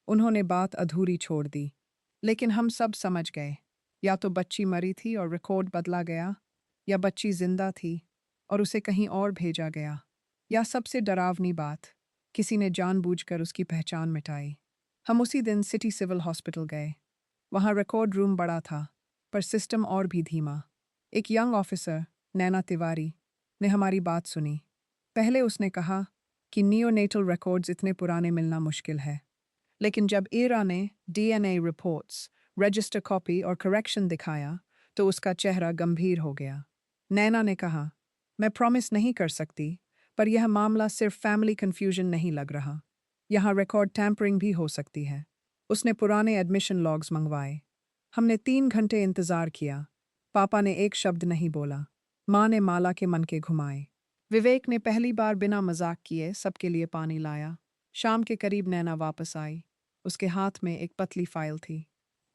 उन्होंने बात अधूरी छोड़ दी। लेकिन हम सब समझ गए, या तो बच्ची मरी थी और रिकॉर्ड बदला गया, या बच्ची जिंदा थी और उसे कहीं और भेजा गया, या सबसे डरावनी बात, किसी ने जानबूझकर उसकी पहचान मिटाई। हम उसी दिन सिटी सिविल हॉस्पिटल गए। वहाँ रिकॉर्ड रूम बड़ा था, पर सिस्टम और भी धीमा। एक यंग ऑफिसर, नैना तिवारी, ने हमारी बात सुनी। पहले उसने कहा कि नियोनेटल रिकॉर्ड्स इतने पुराने मिलना मुश्किल है। लेकिन जब ईरा ने डीएनए रिपोर्ट्स, रजिस्टर कॉपी और करेक्शन दिखाया, तो उसका चेहरा गंभीर हो गया। नैना ने कहा, मैं प्रॉमिस नहीं कर सकती, पर यह मामला सिर्फ फैमिली कन्फ्यूजन नहीं लग रहा। यहाँ रिकॉर्ड टैंपरिंग भी हो सकती है। उसने पुराने एडमिशन लॉग्स मंगवाए। हमने 3 घंटे इंतजार किया। पापा ने एक शब्द नहीं बोला। माँ ने माला के मन के घुमाए। विवेक ने पहली बार बिना मजाक किए सबके लिए पानी लाया। शाम के करीब नैना वापस आई। उसके हाथ में एक पतली फाइल थी।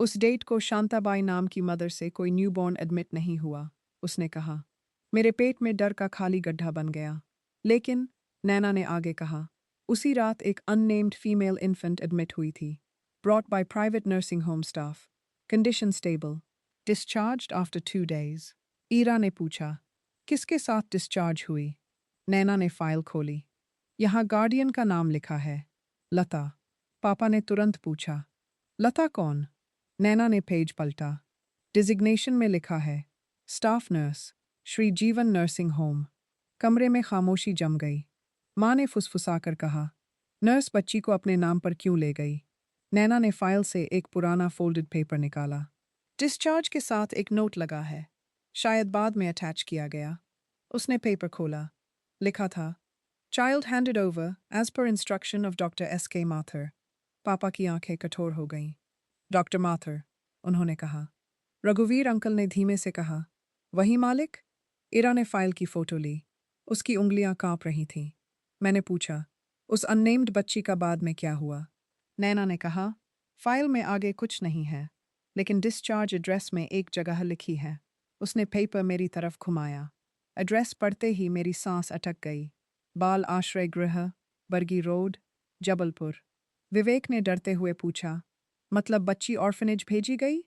उस डेट को शांताबाई नाम की मदर से कोई न्यूबॉर्न एडमिट नहीं हुआ, उसने कहा। मेरे पेट में डर का खाली गड्ढा बन गया। लेकिन, नैना ने आगे कहा, उसी रात एक अननेम्ड फीमेल इन्फेंट एडमिट हुई थी, brought by private nursing home staff, condition stable, discharged after 2 days। Ira ने पूछा, किसके साथ डिस्चार्ज हुई? नैना ने फाइल खोली। यहाँ गार्डियन का नाम लिखा है, लता। पापा ने तुरंत पूछा, लता कौन? नैना ने पेज पलटा। डिजिग्नेशन में लिखा है, स्टाफ नर्स, श्री जीवन नर्सिंग होम। कमरे में खामोशी जम गई। माँ ने फुसफुसाकर कहा, नर्स बच्ची को अपने नाम पर क्यों ले गई? नैना ने फाइल से एक पुराना फोल्डेड पेपर निकाला। डिस्चार्ज के साथ एक नोट लगा है, शायद बाद में अटैच किया गया। उसने पेपर खोला। लिखा था, child handed over as per instruction of doctor S.K. Mathur. पापा की आंखें कठोर हो गईं। डॉक्टर माथर, उन्होंने कहा। रघुवीर अंकल ने धीमे से कहा, वही मालिक? इरा ने फाइल की फोटो ली। उसकी उंगलियां कांप रही थीं। मैंने पूछा, उस अननेम्ड बच्ची का बाद में क्या हुआ? नैना ने कहा, फाइल में आगे कुछ नहीं है, लेकिन डिस्चार्ज एड्रेस में एक जगह लिखी है। उसने पेपर मेरी तरफ घुमाया। एड्रेस पढ़ते ही मेरी सांस अटक गई। बाल आश्रय गृह, बर्गी रोड, जबलपुर। विवेक ने डरते हुए पूछा, मतलब बच्ची ऑर्फनेज भेजी गई?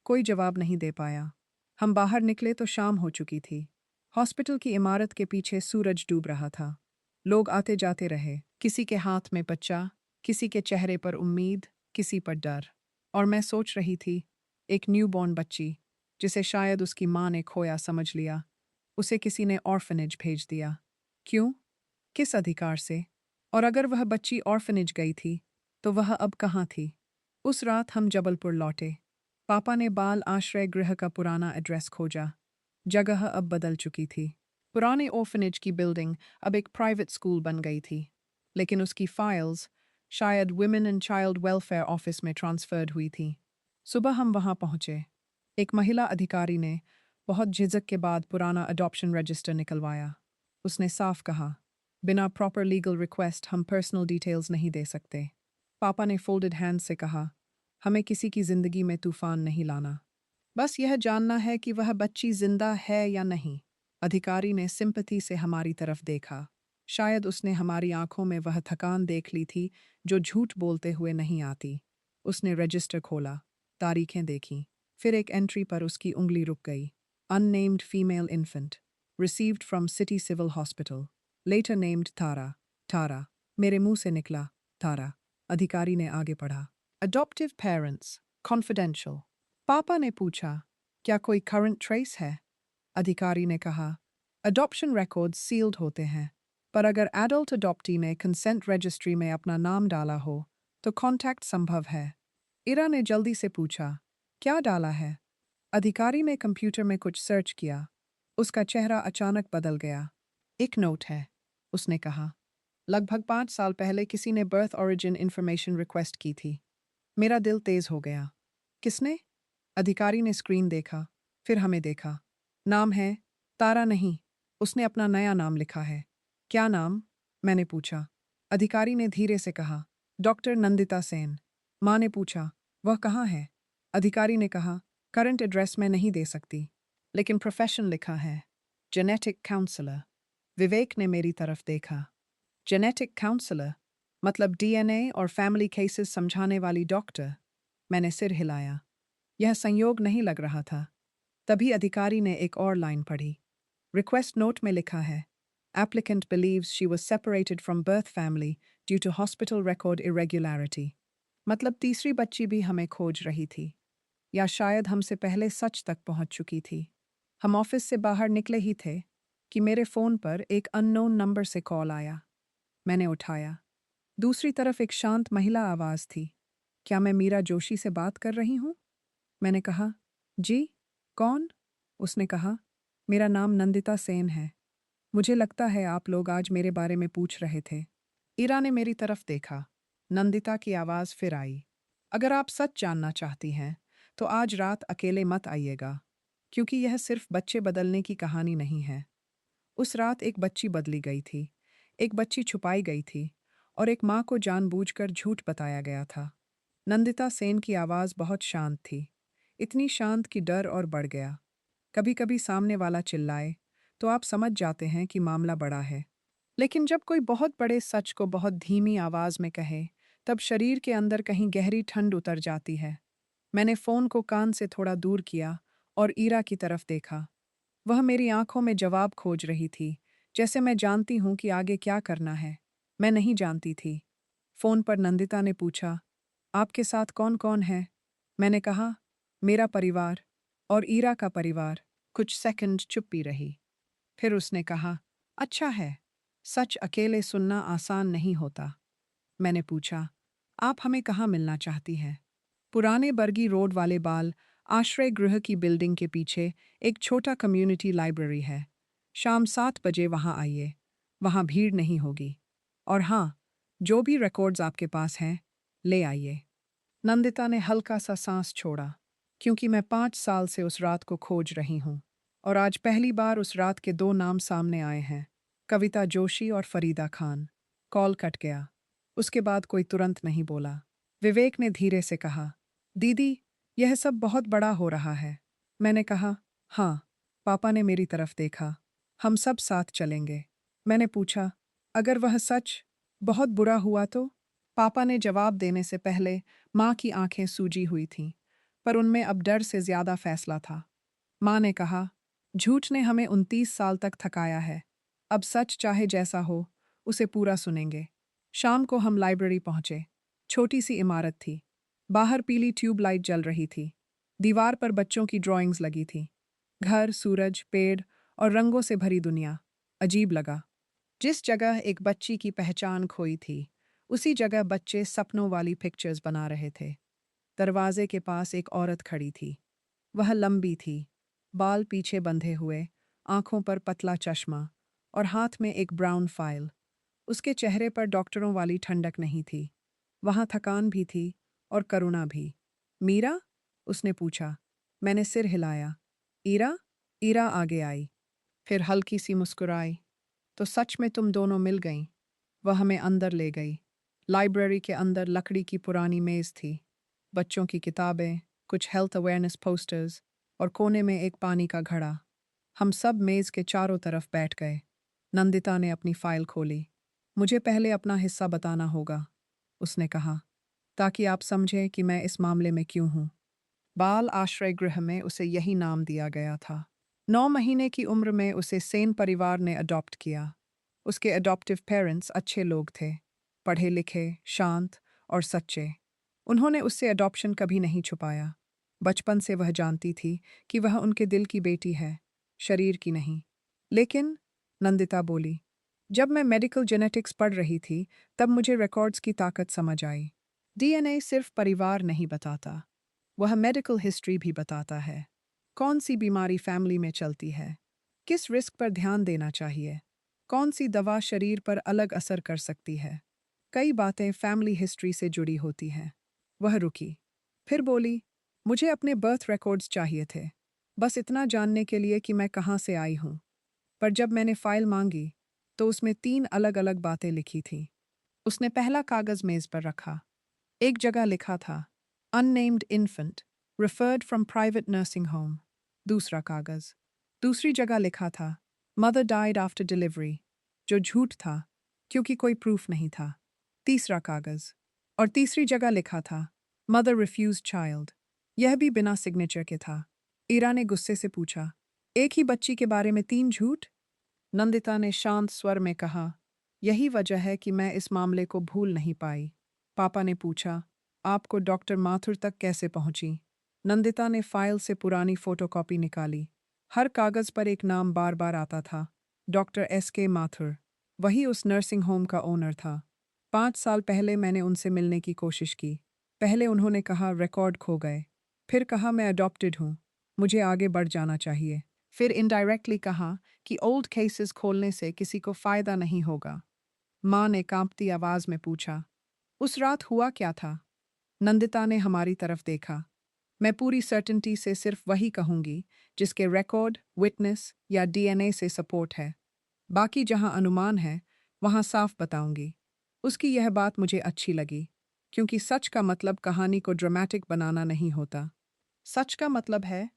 कोई जवाब नहीं दे पाया। हम बाहर निकले तो शाम हो चुकी थी। हॉस्पिटल की इमारत के पीछे सूरज डूब रहा था। लोग आते जाते रहे, किसी के हाथ में बच्चा, किसी के चेहरे पर उम्मीद, किसी पर डर। और मैं सोच रही थी, एक न्यूबॉर्न बच्ची, जिसे शायद उसकी माँ ने खोया समझ लिया, उसे किसी ने ऑर्फनेज भेज दिया। क्यों? किस अधिकार से? और अगर वह बच्ची ऑर्फनेज गई थी, तो वह अब कहाँ थी? उस रात हम जबलपुर लौटे। पापा ने बाल आश्रय गृह का पुराना एड्रेस खोजा। जगह अब बदल चुकी थी। पुराने ऑर्फनेज की बिल्डिंग अब एक प्राइवेट स्कूल बन गई थी, लेकिन उसकी फाइल्स शायद women and child welfare office में ट्रांसफर्ड हुई थी। सुबह हम वहां पहुंचे। एक महिला अधिकारी ने बहुत झिझक के बाद पुराना अडॉप्शन रजिस्टर निकलवाया। उसने साफ कहा, बिना प्रॉपर लीगल रिक्वेस्ट हम पर्सनल डिटेल्स नहीं दे सकते। पापा ने फोल्डेड हैंड से कहा, हमें किसी की जिंदगी में तूफान नहीं लाना। बस यह जानना है कि वह बच्ची जिंदा है या नहीं। अधिकारी ने सिंपैथी से हमारी तरफ देखा। शायद उसने हमारी आंखों में वह थकान देख ली थी जो झूठ बोलते हुए नहीं आती। उसने रजिस्टर खोला, तारीखें देखीं, फिर एक एंट्री पर उसकी उंगली रुक गई। Unnamed female infant, received from city civil hospital, later named Tara. Tara, मेरे मुंह से निकला, तारा। अधिकारी ने आगे पढ़ा, अडॉप्टिव पेरेंट्स, कॉन्फिडेंशियल। पापा ने पूछा, क्या कोई करंट ट्रेस है? अधिकारी ने कहा, अडॉप्शन रिकॉर्ड्स सील्ड होते हैं, पर अगर एडल्ट अडॉप्टी ने कंसेंट रजिस्ट्री में अपना नाम डाला हो, तो कांटेक्ट संभव है। इरा ने जल्दी से पूछा, क्या डाला है? अधिकारी ने कंप्यूटर में कुछ सर्च किया। उसका चेहरा अचानक बदल गया। एक नोट है, उसने कहा। लगभग 5 साल पहले किसी ने बर्थ ओरिजिन इंफॉर्मेशन रिक्वेस्ट की थी। मेरा दिल तेज हो गया। किसने? अधिकारी ने स्क्रीन देखा, फिर हमें देखा। नाम है तारा नहीं, उसने अपना नया नाम लिखा है। क्या नाम? मैंने पूछा। अधिकारी ने धीरे से कहा, डॉक्टर नंदिता सेन। माँ ने पूछा, वह कहाँ है? अधिकारी ने कहा, करंट एड्रेस में नहीं दे सकती, लेकिन प्रोफेशन लिखा है, जेनेटिक काउंसलर। विवेक ने मेरी तरफ देखा। जेनेटिक काउंसलर मतलब DNA और फैमिली केसेस समझाने वाली डॉक्टर? मैंने सिर हिलाया। यह संयोग नहीं लग रहा था। तभी अधिकारी ने एक और लाइन पढ़ी। रिक्वेस्ट नोट में लिखा है, applicant believes she was separated from birth family due to hospital record irregularity. मतलब तीसरी बच्ची भी हमें खोज रही थी, या शायद हमसे पहले सच तक पहुंच चुकी थी। हम ऑफिस से बाहर निकले ही थे कि मेरे फोन पर एक अननोन नंबर से कॉल आया। मैंने उठाया। दूसरी तरफ एक शांत महिला आवाज थी। क्या मैं मीरा जोशी से बात कर रही हूँ? मैंने कहा, जी, कौन? उसने कहा, मेरा नाम नंदिता सेन है। मुझे लगता है आप लोग आज मेरे बारे में पूछ रहे थे। ईरा ने मेरी तरफ देखा। नंदिता की आवाज़ फिर आई। अगर आप सच जानना चाहती हैं, तो आज रात अकेले मत आइएगा, क्योंकि यह सिर्फ बच्चे बदलने की कहानी नहीं है। उस रात एक बच्ची बदली गई थी, एक बच्ची छुपाई गई थी, और एक माँ को जानबूझकर झूठ बताया गया था। नंदिता सेन की आवाज़ बहुत शांत थी, इतनी शांत कि डर और बढ़ गया। कभी कभी सामने वाला चिल्लाए, तो आप समझ जाते हैं कि मामला बड़ा है। लेकिन जब कोई बहुत बड़े सच को बहुत धीमी आवाज में कहे, तब शरीर के अंदर कहीं गहरी ठंड उतर जाती है। मैंने फोन को कान से थोड़ा दूर किया और ईरा की तरफ देखा। वह मेरी आंखों में जवाब खोज रही थी, जैसे मैं जानती हूं कि आगे क्या करना है। मैं नहीं जानती थी। फोन पर नंदिता ने पूछा, आपके साथ कौन कौन है? मैंने कहा, मेरा परिवार और ईरा का परिवार। कुछ सेकंड चुप्पी रही। फिर उसने कहा, अच्छा है। सच अकेले सुनना आसान नहीं होता। मैंने पूछा, आप हमें कहाँ मिलना चाहती हैं? पुराने बर्गी रोड वाले बाल आश्रय गृह की बिल्डिंग के पीछे एक छोटा कम्युनिटी लाइब्रेरी है। शाम 7 बजे वहाँ आइए। वहाँ भीड़ नहीं होगी। और हाँ, जो भी रिकॉर्ड्स आपके पास हैं, ले आइए। नंदिता ने हल्का सा सांस छोड़ा, क्योंकि मैं 5 साल से उस रात को खोज रही हूँ। और आज पहली बार उस रात के 2 नाम सामने आए हैं, कविता जोशी और फरीदा खान। कॉल कट गया। उसके बाद कोई तुरंत नहीं बोला। विवेक ने धीरे से कहा, दीदी, यह सब बहुत बड़ा हो रहा है। मैंने कहा, हाँ। पापा ने मेरी तरफ देखा। हम सब साथ चलेंगे। मैंने पूछा, अगर वह सच बहुत बुरा हुआ तो? पापा ने जवाब देने से पहले माँ की आंखें सूजी हुई थीं, पर उनमें अब डर से ज्यादा फैसला था। माँ ने कहा, झूठ ने हमें 29 साल तक थकाया है। अब सच चाहे जैसा हो, उसे पूरा सुनेंगे। शाम को हम लाइब्रेरी पहुंचे। छोटी सी इमारत थी। बाहर पीली ट्यूबलाइट जल रही थी। दीवार पर बच्चों की ड्राइंग्स लगी थी। घर, सूरज, पेड़ और रंगों से भरी दुनिया। अजीब लगा। जिस जगह एक बच्ची की पहचान खोई थी, उसी जगह बच्चे सपनों वाली पिक्चर्स बना रहे थे। दरवाजे के पास एक औरत खड़ी थी। वह लंबी थी, बाल पीछे बंधे हुए, आंखों पर पतला चश्मा और हाथ में एक ब्राउन फाइल। उसके चेहरे पर डॉक्टरों वाली ठंडक नहीं थी। वहाँ थकान भी थी और करुणा भी। मीरा? उसने पूछा। मैंने सिर हिलाया। ईरा? ईरा आगे आई। फिर हल्की सी मुस्कुराई। तो सच में तुम दोनों मिल गईं। वह हमें अंदर ले गई। लाइब्रेरी के अंदर लकड़ी की पुरानी मेज थी। बच्चों की किताबें, कुछ हेल्थ अवेयरनेस पोस्टर्स और कोने में एक पानी का घड़ा। हम सब मेज के चारों तरफ बैठ गए। नंदिता ने अपनी फाइल खोली। मुझे पहले अपना हिस्सा बताना होगा, उसने कहा, ताकि आप समझें कि मैं इस मामले में क्यों हूँ। बाल आश्रय गृह में उसे यही नाम दिया गया था। 9 महीने की उम्र में उसे सेन परिवार ने अडॉप्ट किया। उसके अडॉप्टिव पेरेंट्स अच्छे लोग थे, पढ़े लिखे, शांत और सच्चे। उन्होंने उससे अडॉप्शन कभी नहीं छुपाया। बचपन से वह जानती थी कि वह उनके दिल की बेटी है, शरीर की नहीं। लेकिन, नंदिता बोली, जब मैं मेडिकल जेनेटिक्स पढ़ रही थी, तब मुझे रिकॉर्ड्स की ताकत समझ आई। डीएनए सिर्फ परिवार नहीं बताता, वह मेडिकल हिस्ट्री भी बताता है। कौन सी बीमारी फैमिली में चलती है, किस रिस्क पर ध्यान देना चाहिए, कौन सी दवा शरीर पर अलग असर कर सकती है। कई बातें फैमिली हिस्ट्री से जुड़ी होती हैं। वह रुकी। फिर बोली, मुझे अपने बर्थ रिकॉर्ड्स चाहिए थे, बस इतना जानने के लिए कि मैं कहाँ से आई हूँ। पर जब मैंने फाइल मांगी, तो उसमें 3 अलग-अलग बातें लिखी थीं। उसने पहला कागज मेज पर रखा। एक जगह लिखा था, unnamed infant, referred from private nursing home। दूसरा कागज। दूसरी जगह लिखा था, मदर डाइड आफ्टर डिलीवरी, जो झूठ था, क्योंकि कोई प्रूफ नहीं था। तीसरा कागज। और तीसरी जगह लिखा था, मदर रिफ्यूज चाइल्ड, यह भी बिना सिग्नेचर के था। ईरा ने गुस्से से पूछा, एक ही बच्ची के बारे में 3 झूठ? नंदिता ने शांत स्वर में कहा, यही वजह है कि मैं इस मामले को भूल नहीं पाई। पापा ने पूछा, आपको डॉक्टर माथुर तक कैसे पहुंची? नंदिता ने फाइल से पुरानी फोटोकॉपी निकाली। हर कागज पर एक नाम बार बार आता था, डॉक्टर एस के माथुर। वही उस नर्सिंग होम का ओनर था। 5 साल पहले मैंने उनसे मिलने की कोशिश की। पहले उन्होंने कहा रिकॉर्ड खो गए, फिर कहा मैं अडॉप्टेड हूँ, मुझे आगे बढ़ जाना चाहिए। फिर इनडायरेक्टली कहा कि ओल्ड केसेस खोलने से किसी को फायदा नहीं होगा। माँ ने कांपती आवाज में पूछा, उस रात हुआ क्या था? नंदिता ने हमारी तरफ देखा। मैं पूरी सर्टेनिटी से सिर्फ वही कहूंगी जिसके रिकॉर्ड, विटनेस या डीएनए से सपोर्ट है। बाकी जहां अनुमान है, वहां साफ बताऊंगी। उसकी यह बात मुझे अच्छी लगी, क्योंकि सच का मतलब कहानी को ड्रामेटिक बनाना नहीं होता। सच का मतलब है,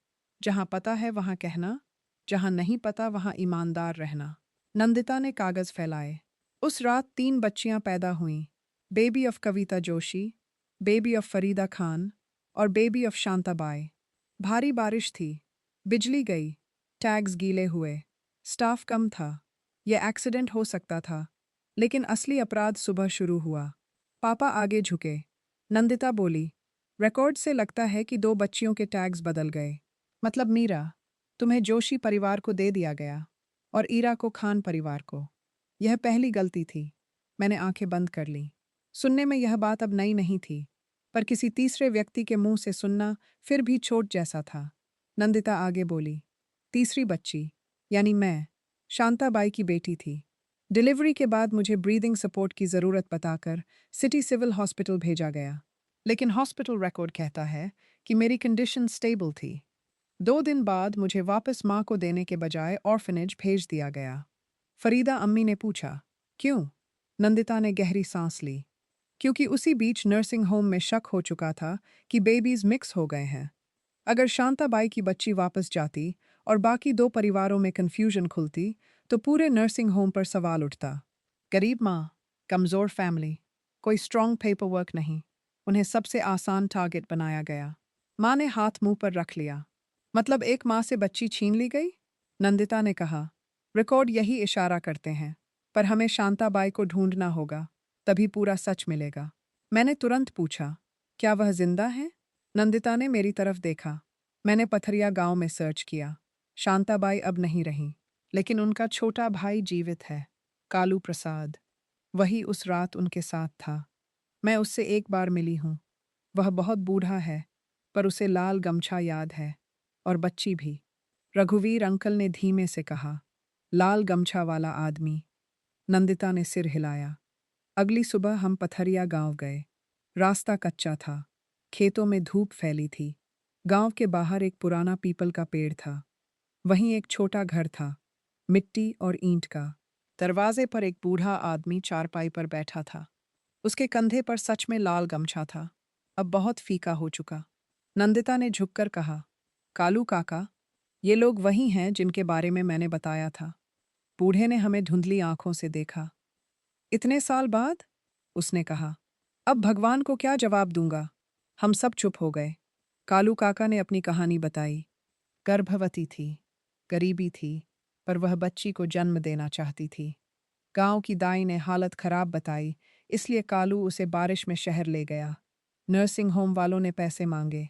जहां पता है वहां कहना, जहां नहीं पता वहां ईमानदार रहना। नंदिता ने कागज फैलाए। उस रात 3 बच्चियां पैदा हुईं, baby of Kavita Joshi, baby of Farida Khan और बेबी ऑफ शांताबाई। भारी बारिश थी, बिजली गई, टैग्स गीले हुए, स्टाफ कम था। यह एक्सीडेंट हो सकता था, लेकिन असली अपराध सुबह शुरू हुआ। पापा आगे झुके। नंदिता बोली, रिकॉर्ड से लगता है कि 2 बच्चियों के टैग्स बदल गए। मतलब मीरा, तुम्हें जोशी परिवार को दे दिया गया और ईरा को खान परिवार को। यह पहली गलती थी। मैंने आंखें बंद कर लीं। सुनने में यह बात अब नई नहीं थी, पर किसी तीसरे व्यक्ति के मुंह से सुनना फिर भी चोट जैसा था। नंदिता आगे बोली, तीसरी बच्ची, यानी मैं, शांताबाई की बेटी थी। डिलीवरी के बाद मुझे ब्रीदिंग सपोर्ट की ज़रूरत बताकर सिटी सिविल हॉस्पिटल भेजा गया। लेकिन हॉस्पिटल रिकॉर्ड कहता है कि मेरी कंडीशन स्टेबल थी। 2 दिन बाद मुझे वापस माँ को देने के बजाय ऑर्फनेज भेज दिया गया। फरीदा अम्मी ने पूछा, क्यों? नंदिता ने गहरी सांस ली। क्योंकि उसी बीच नर्सिंग होम में शक हो चुका था कि बेबीज मिक्स हो गए हैं। अगर शांताबाई की बच्ची वापस जाती और बाकी 2 परिवारों में कंफ्यूजन खुलती, तो पूरे नर्सिंग होम पर सवाल उठता। गरीब माँ, कमज़ोर फैमिली, कोई स्ट्रॉन्ग पेपर वर्क नहीं। उन्हें सबसे आसान टारगेट बनाया गया। माँ ने हाथ मुंह पर रख लिया। मतलब एक माँ से बच्ची छीन ली गई? नंदिता ने कहा, रिकॉर्ड यही इशारा करते हैं, पर हमें शांताबाई को ढूंढना होगा, तभी पूरा सच मिलेगा। मैंने तुरंत पूछा, क्या वह जिंदा है? नंदिता ने मेरी तरफ देखा। मैंने पथरिया गांव में सर्च किया। शांताबाई अब नहीं रही, लेकिन उनका छोटा भाई जीवित है, कालू प्रसाद। वही उस रात उनके साथ था। मैं उससे एक बार मिली हूँ। वह बहुत बूढ़ा है, पर उसे लाल गमछा याद है, और बच्ची भी। रघुवीर अंकल ने धीमे से कहा, लाल गमछा वाला आदमी। नंदिता ने सिर हिलाया। अगली सुबह हम पथरिया गांव गए। रास्ता कच्चा था, खेतों में धूप फैली थी। गांव के बाहर एक पुराना पीपल का पेड़ था। वहीं एक छोटा घर था, मिट्टी और ईंट का। दरवाजे पर एक बूढ़ा आदमी चारपाई पर बैठा था। उसके कंधे पर सच में लाल गमछा था, अब बहुत फीका हो चुका। नंदिता ने झुककर कहा, कालू काका, ये लोग वही हैं जिनके बारे में मैंने बताया था। बूढ़े ने हमें धुंधली आंखों से देखा। इतने साल बाद? उसने कहा। अब भगवान को क्या जवाब दूंगा? हम सब चुप हो गए। कालू काका ने अपनी कहानी बताई। गर्भवती थी, गरीबी थी, पर वह बच्ची को जन्म देना चाहती थी। गांव की दाई ने हालत खराब बताई, इसलिए कालू उसे बारिश में शहर ले गया। नर्सिंग होम वालों ने पैसे मांगे।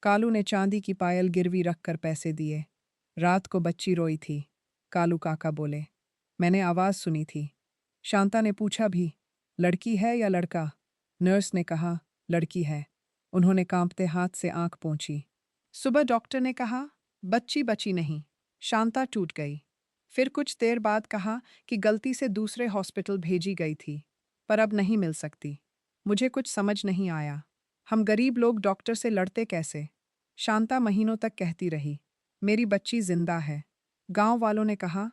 कालू ने चांदी की पायल गिरवी रखकर पैसे दिए। रात को बच्ची रोई थी। कालू काका बोले, मैंने आवाज सुनी थी। शांता ने पूछा भी, लड़की है या लड़का? नर्स ने कहा, लड़की है। उन्होंने कांपते हाथ से आंख पोंछी। सुबह डॉक्टर ने कहा, बच्ची बची नहीं। शांता टूट गई। फिर कुछ देर बाद कहा कि गलती से दूसरे हॉस्पिटल भेजी गई थी, पर अब नहीं मिल सकती। मुझे कुछ समझ नहीं आया। हम गरीब लोग डॉक्टर से लड़ते कैसे? शांता महीनों तक कहती रही, मेरी बच्ची जिंदा है। गांव वालों ने कहा,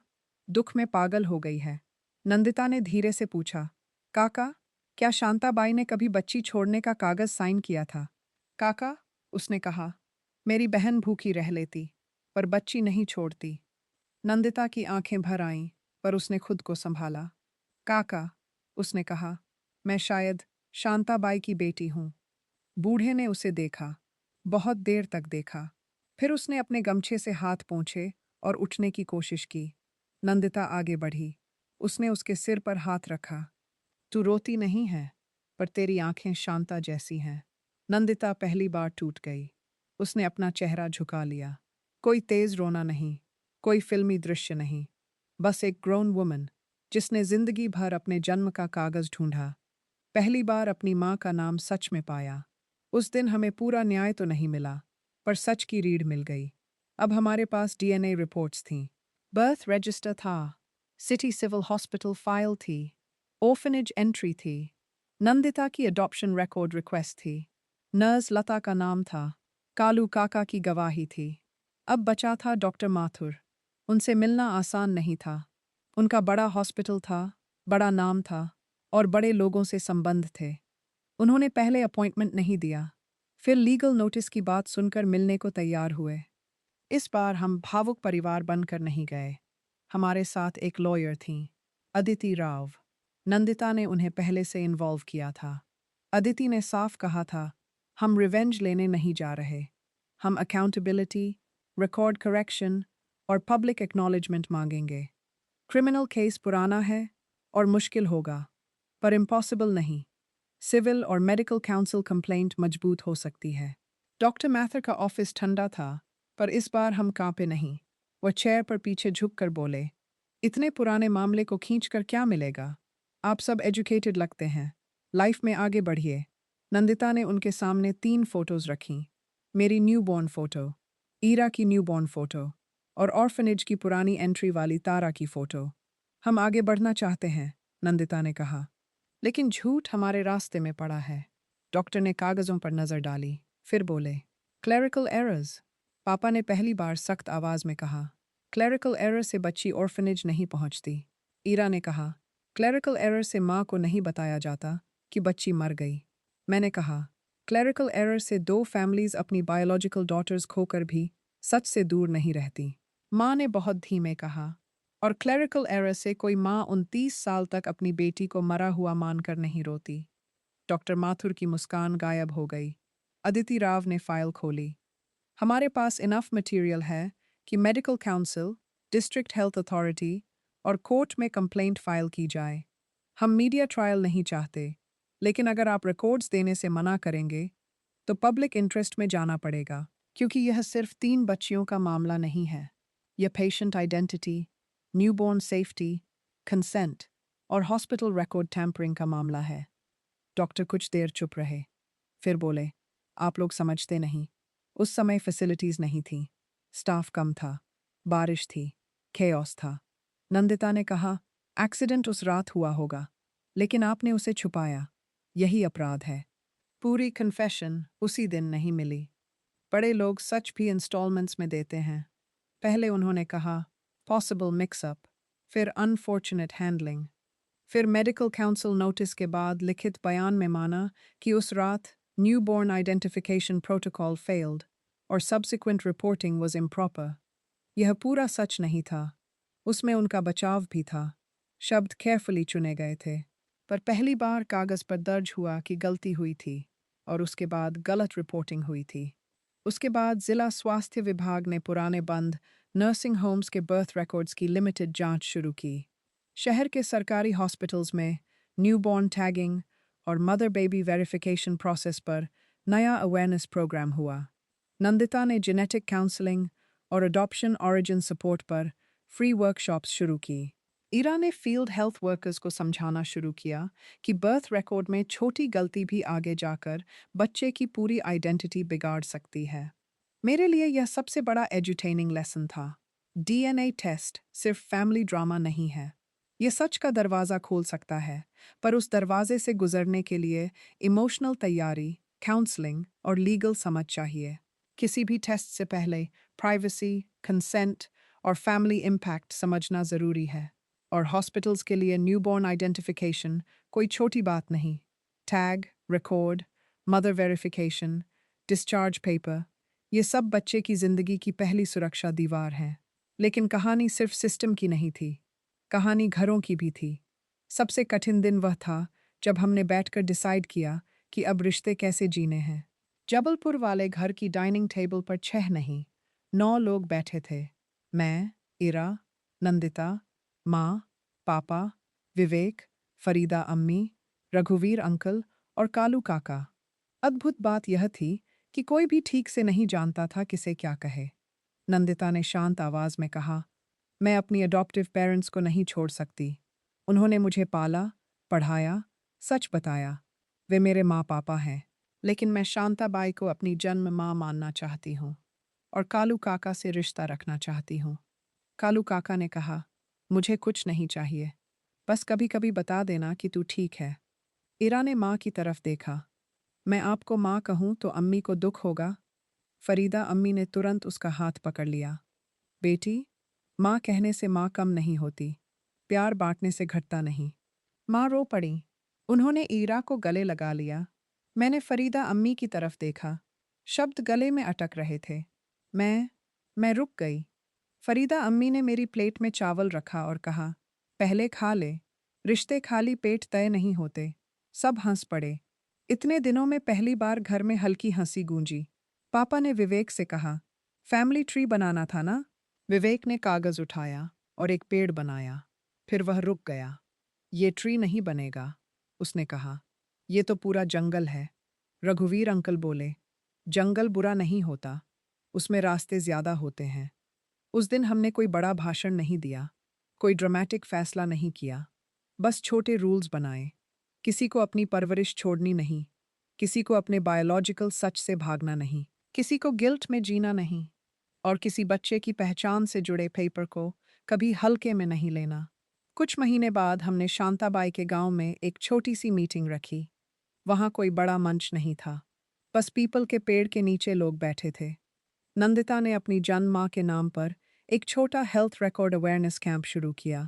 दुख में पागल हो गई है। नंदिता ने धीरे से पूछा, काका, क्या शांताबाई ने कभी बच्ची छोड़ने का कागज साइन किया था? काका, उसने कहा, मेरी बहन भूखी रह लेती, पर बच्ची नहीं छोड़ती। नंदिता की आंखें भर आईं, पर उसने खुद को संभाला। काका, उसने कहा, मैं शायद शांताबाई की बेटी हूँ। बूढ़े ने उसे देखा, बहुत देर तक देखा। फिर उसने अपने गमछे से हाथ पोंछे और उठने की कोशिश की। नंदिता आगे बढ़ी। उसने उसके सिर पर हाथ रखा। तू रोती नहीं है, पर तेरी आंखें शांता जैसी हैं। नंदिता पहली बार टूट गई। उसने अपना चेहरा झुका लिया। कोई तेज रोना नहीं, कोई फिल्मी दृश्य नहीं, बस एक ग्रोन वुमन जिसने जिंदगी भर अपने जन्म का कागज ढूंढा, पहली बार अपनी माँ का नाम सच में पाया। उस दिन हमें पूरा न्याय तो नहीं मिला, पर सच की रीढ़ मिल गई। अब हमारे पास डीएनए रिपोर्ट्स थीं, बर्थ रजिस्टर था, सिटी सिविल हॉस्पिटल फाइल थी, ऑर्फनेज एंट्री थी, नंदिता की अडॉप्शन रिकॉर्ड रिक्वेस्ट थी, नर्स लता का नाम था, कालू काका की गवाही थी। अब बचा था डॉक्टर माथुर। उनसे मिलना आसान नहीं था। उनका बड़ा हॉस्पिटल था, बड़ा नाम था, और बड़े लोगों से संबंध थे। उन्होंने पहले अपॉइंटमेंट नहीं दिया, फिर लीगल नोटिस की बात सुनकर मिलने को तैयार हुए। इस बार हम भावुक परिवार बनकर नहीं गए। हमारे साथ एक लॉयर थीं, अदिति राव। नंदिता ने उन्हें पहले से इन्वॉल्व किया था। अदिति ने साफ कहा था, हम रिवेंज लेने नहीं जा रहे। हम अकाउंटेबिलिटी, रिकॉर्ड करेक्शन और पब्लिक एक्नॉलेजमेंट मांगेंगे। क्रिमिनल केस पुराना है और मुश्किल होगा, पर इम्पॉसिबल नहीं। सिविल और मेडिकल काउंसिल कंप्लेंट मजबूत हो सकती है। डॉक्टर मैथर का ऑफिस ठंडा था, पर इस बार हम कांपे नहीं। वह चेयर पर पीछे झुककर बोले, इतने पुराने मामले को खींचकर क्या मिलेगा? आप सब एजुकेटेड लगते हैं। लाइफ में आगे बढ़िए। नंदिता ने उनके सामने 3 फोटोज रखीं। मेरी न्यूबॉर्न फोटो, ईरा की न्यूबॉर्न फोटो और ऑर्फनेज की पुरानी एंट्री वाली तारा की फोटो। हम आगे बढ़ना चाहते हैं, नंदिता ने कहा, लेकिन झूठ हमारे रास्ते में पड़ा है। डॉक्टर ने कागजों पर नजर डाली, फिर बोले, क्लरिकल एरर्स। पापा ने पहली बार सख्त आवाज में कहा, क्लरिकल एरर से बच्ची ऑर्फनेज नहीं पहुंचती। ईरा ने कहा, क्लरिकल एरर से माँ को नहीं बताया जाता कि बच्ची मर गई। मैंने कहा, क्लरिकल एरर से 2 फैमिलीज अपनी बायोलॉजिकल डॉटर्स खोकर भी सच से दूर नहीं रहती। माँ ने बहुत धीमे कहा, और क्लरिकल एरर से कोई माँ 29 साल तक अपनी बेटी को मरा हुआ मानकर नहीं रोती। डॉक्टर माथुर की मुस्कान गायब हो गई। अदिति राव ने फाइल खोली। हमारे पास इनफ मटेरियल है कि medical council, district health authority और कोर्ट में कंप्लेंट फाइल की जाए। हम मीडिया ट्रायल नहीं चाहते, लेकिन अगर आप रिकॉर्ड्स देने से मना करेंगे, तो पब्लिक इंटरेस्ट में जाना पड़ेगा, क्योंकि यह सिर्फ 3 बच्चियों का मामला नहीं है। यह patient identity, newborn safety, consent और हॉस्पिटल रिकॉर्ड टैंपरिंग का मामला है। डॉक्टर कुछ देर चुप रहे, फिर बोले, आप लोग समझते नहीं। उस समय फैसिलिटीज नहीं थी, स्टाफ कम था, बारिश थी, केओस था। नंदिता ने कहा, एक्सीडेंट उस रात हुआ होगा, लेकिन आपने उसे छुपाया। यही अपराध है। पूरी कन्फेशन उसी दिन नहीं मिली। बड़े लोग सच भी इंस्टॉलमेंट्स में देते हैं। पहले उन्होंने कहा, पॉसिबल मिक्सअप, फिर अनफॉर्चुनेट हैंडलिंग, फिर मेडिकल काउंसिल नोटिस के बाद लिखित बयान में माना कि उस रात न्यूबॉर्न आइडेंटिफिकेशन प्रोटोकॉल फेल्ड और सब्सिक्वेंट रिपोर्टिंग वाज इम्प्रॉपर। यह पूरा सच नहीं था, उसमें उनका बचाव भी था। शब्द केयरफुली चुने गए थे, पर पहली बार कागज पर दर्ज हुआ कि गलती हुई थी, और उसके बाद गलत रिपोर्टिंग हुई थी। उसके बाद जिला स्वास्थ्य विभाग ने पुराने बंद नर्सिंग होम्स के बर्थ रिकॉर्ड्स की लिमिटेड जांच शुरू की। शहर के सरकारी हॉस्पिटल्स में न्यूबॉर्न टैगिंग और मदर बेबी वेरिफिकेशन प्रोसेस पर नया अवेयरनेस प्रोग्राम हुआ। नंदिता ने जेनेटिक काउंसलिंग और अडॉप्शन ऑरिजिन सपोर्ट पर फ्री वर्कशॉप्स शुरू की। ईरा ने फील्ड हेल्थ वर्कर्स को समझाना शुरू किया कि बर्थ रिकॉर्ड में छोटी गलती भी आगे जाकर बच्चे की पूरी आइडेंटिटी बिगाड़ सकती है। मेरे लिए यह सबसे बड़ा एजुटेनिंग लेसन था। डीएनए टेस्ट सिर्फ फैमिली ड्रामा नहीं है। यह सच का दरवाज़ा खोल सकता है, पर उस दरवाजे से गुजरने के लिए इमोशनल तैयारी, काउंसलिंग और लीगल समझ चाहिए। किसी भी टेस्ट से पहले प्राइवेसी, कंसेंट और फैमिली इम्पैक्ट समझना ज़रूरी है। और हॉस्पिटल्स के लिए न्यूबॉर्न आइडेंटिफिकेशन कोई छोटी बात नहीं। Tag, record, mother verification, discharge paper, ये सब बच्चे की ज़िंदगी की पहली सुरक्षा दीवार हैं। लेकिन कहानी सिर्फ सिस्टम की नहीं थी, कहानी घरों की भी थी। सबसे कठिन दिन वह था जब हमने बैठकर डिसाइड किया कि अब रिश्ते कैसे जीने हैं। जबलपुर वाले घर की डाइनिंग टेबल पर 6 नहीं, 9 लोग बैठे थे। मैं, इरा, नंदिता, माँ, पापा, विवेक, फरीदा अम्मी, रघुवीर अंकल और कालू काका। अद्भुत बात यह थी कि कोई भी ठीक से नहीं जानता था किसे क्या कहे। नंदिता ने शांत आवाज में कहा, मैं अपनी अडॉप्टिव पेरेंट्स को नहीं छोड़ सकती। उन्होंने मुझे पाला, पढ़ाया, सच बताया। वे मेरे माँ पापा हैं। लेकिन मैं शांताबाई को अपनी जन्म माँ मानना चाहती हूँ और कालू काका से रिश्ता रखना चाहती हूँ। कालू काका ने कहा, मुझे कुछ नहीं चाहिए, बस कभी कभी बता देना कि तू ठीक है। इरा ने माँ की तरफ देखा। मैं आपको माँ कहूँ तो अम्मी को दुख होगा। फरीदा अम्मी ने तुरंत उसका हाथ पकड़ लिया। बेटी, माँ कहने से माँ कम नहीं होती, प्यार बांटने से घटता नहीं। माँ रो पड़ी। उन्होंने ईरा को गले लगा लिया। मैंने फरीदा अम्मी की तरफ देखा। शब्द गले में अटक रहे थे। मैं रुक गई। फरीदा अम्मी ने मेरी प्लेट में चावल रखा और कहा, पहले खा ले। रिश्ते खाली पेट तय नहीं होते। सब हंस पड़े। इतने दिनों में पहली बार घर में हल्की हंसी गूंजी। पापा ने विवेक से कहा, फैमिली ट्री बनाना था ना? विवेक ने कागज उठाया और एक पेड़ बनाया। फिर वह रुक गया। ये ट्री नहीं बनेगा, उसने कहा। ये तो पूरा जंगल है। रघुवीर अंकल बोले, जंगल बुरा नहीं होता, उसमें रास्ते ज्यादा होते हैं। उस दिन हमने कोई बड़ा भाषण नहीं दिया, कोई ड्रामेटिक फैसला नहीं किया, बस छोटे रूल्स बनाए। किसी को अपनी परवरिश छोड़नी नहीं, किसी को अपने बायोलॉजिकल सच से भागना नहीं, किसी को गिल्ट में जीना नहीं, और किसी बच्चे की पहचान से जुड़े पेपर को कभी हल्के में नहीं लेना। कुछ महीने बाद हमने शांताबाई के गांव में एक छोटी सी मीटिंग रखी। वहां कोई बड़ा मंच नहीं था, बस पीपल के पेड़ के नीचे लोग बैठे थे। नंदिता ने अपनी जन्म माँ के नाम पर एक छोटा हेल्थ रिकॉर्ड अवेयरनेस कैंप शुरू किया।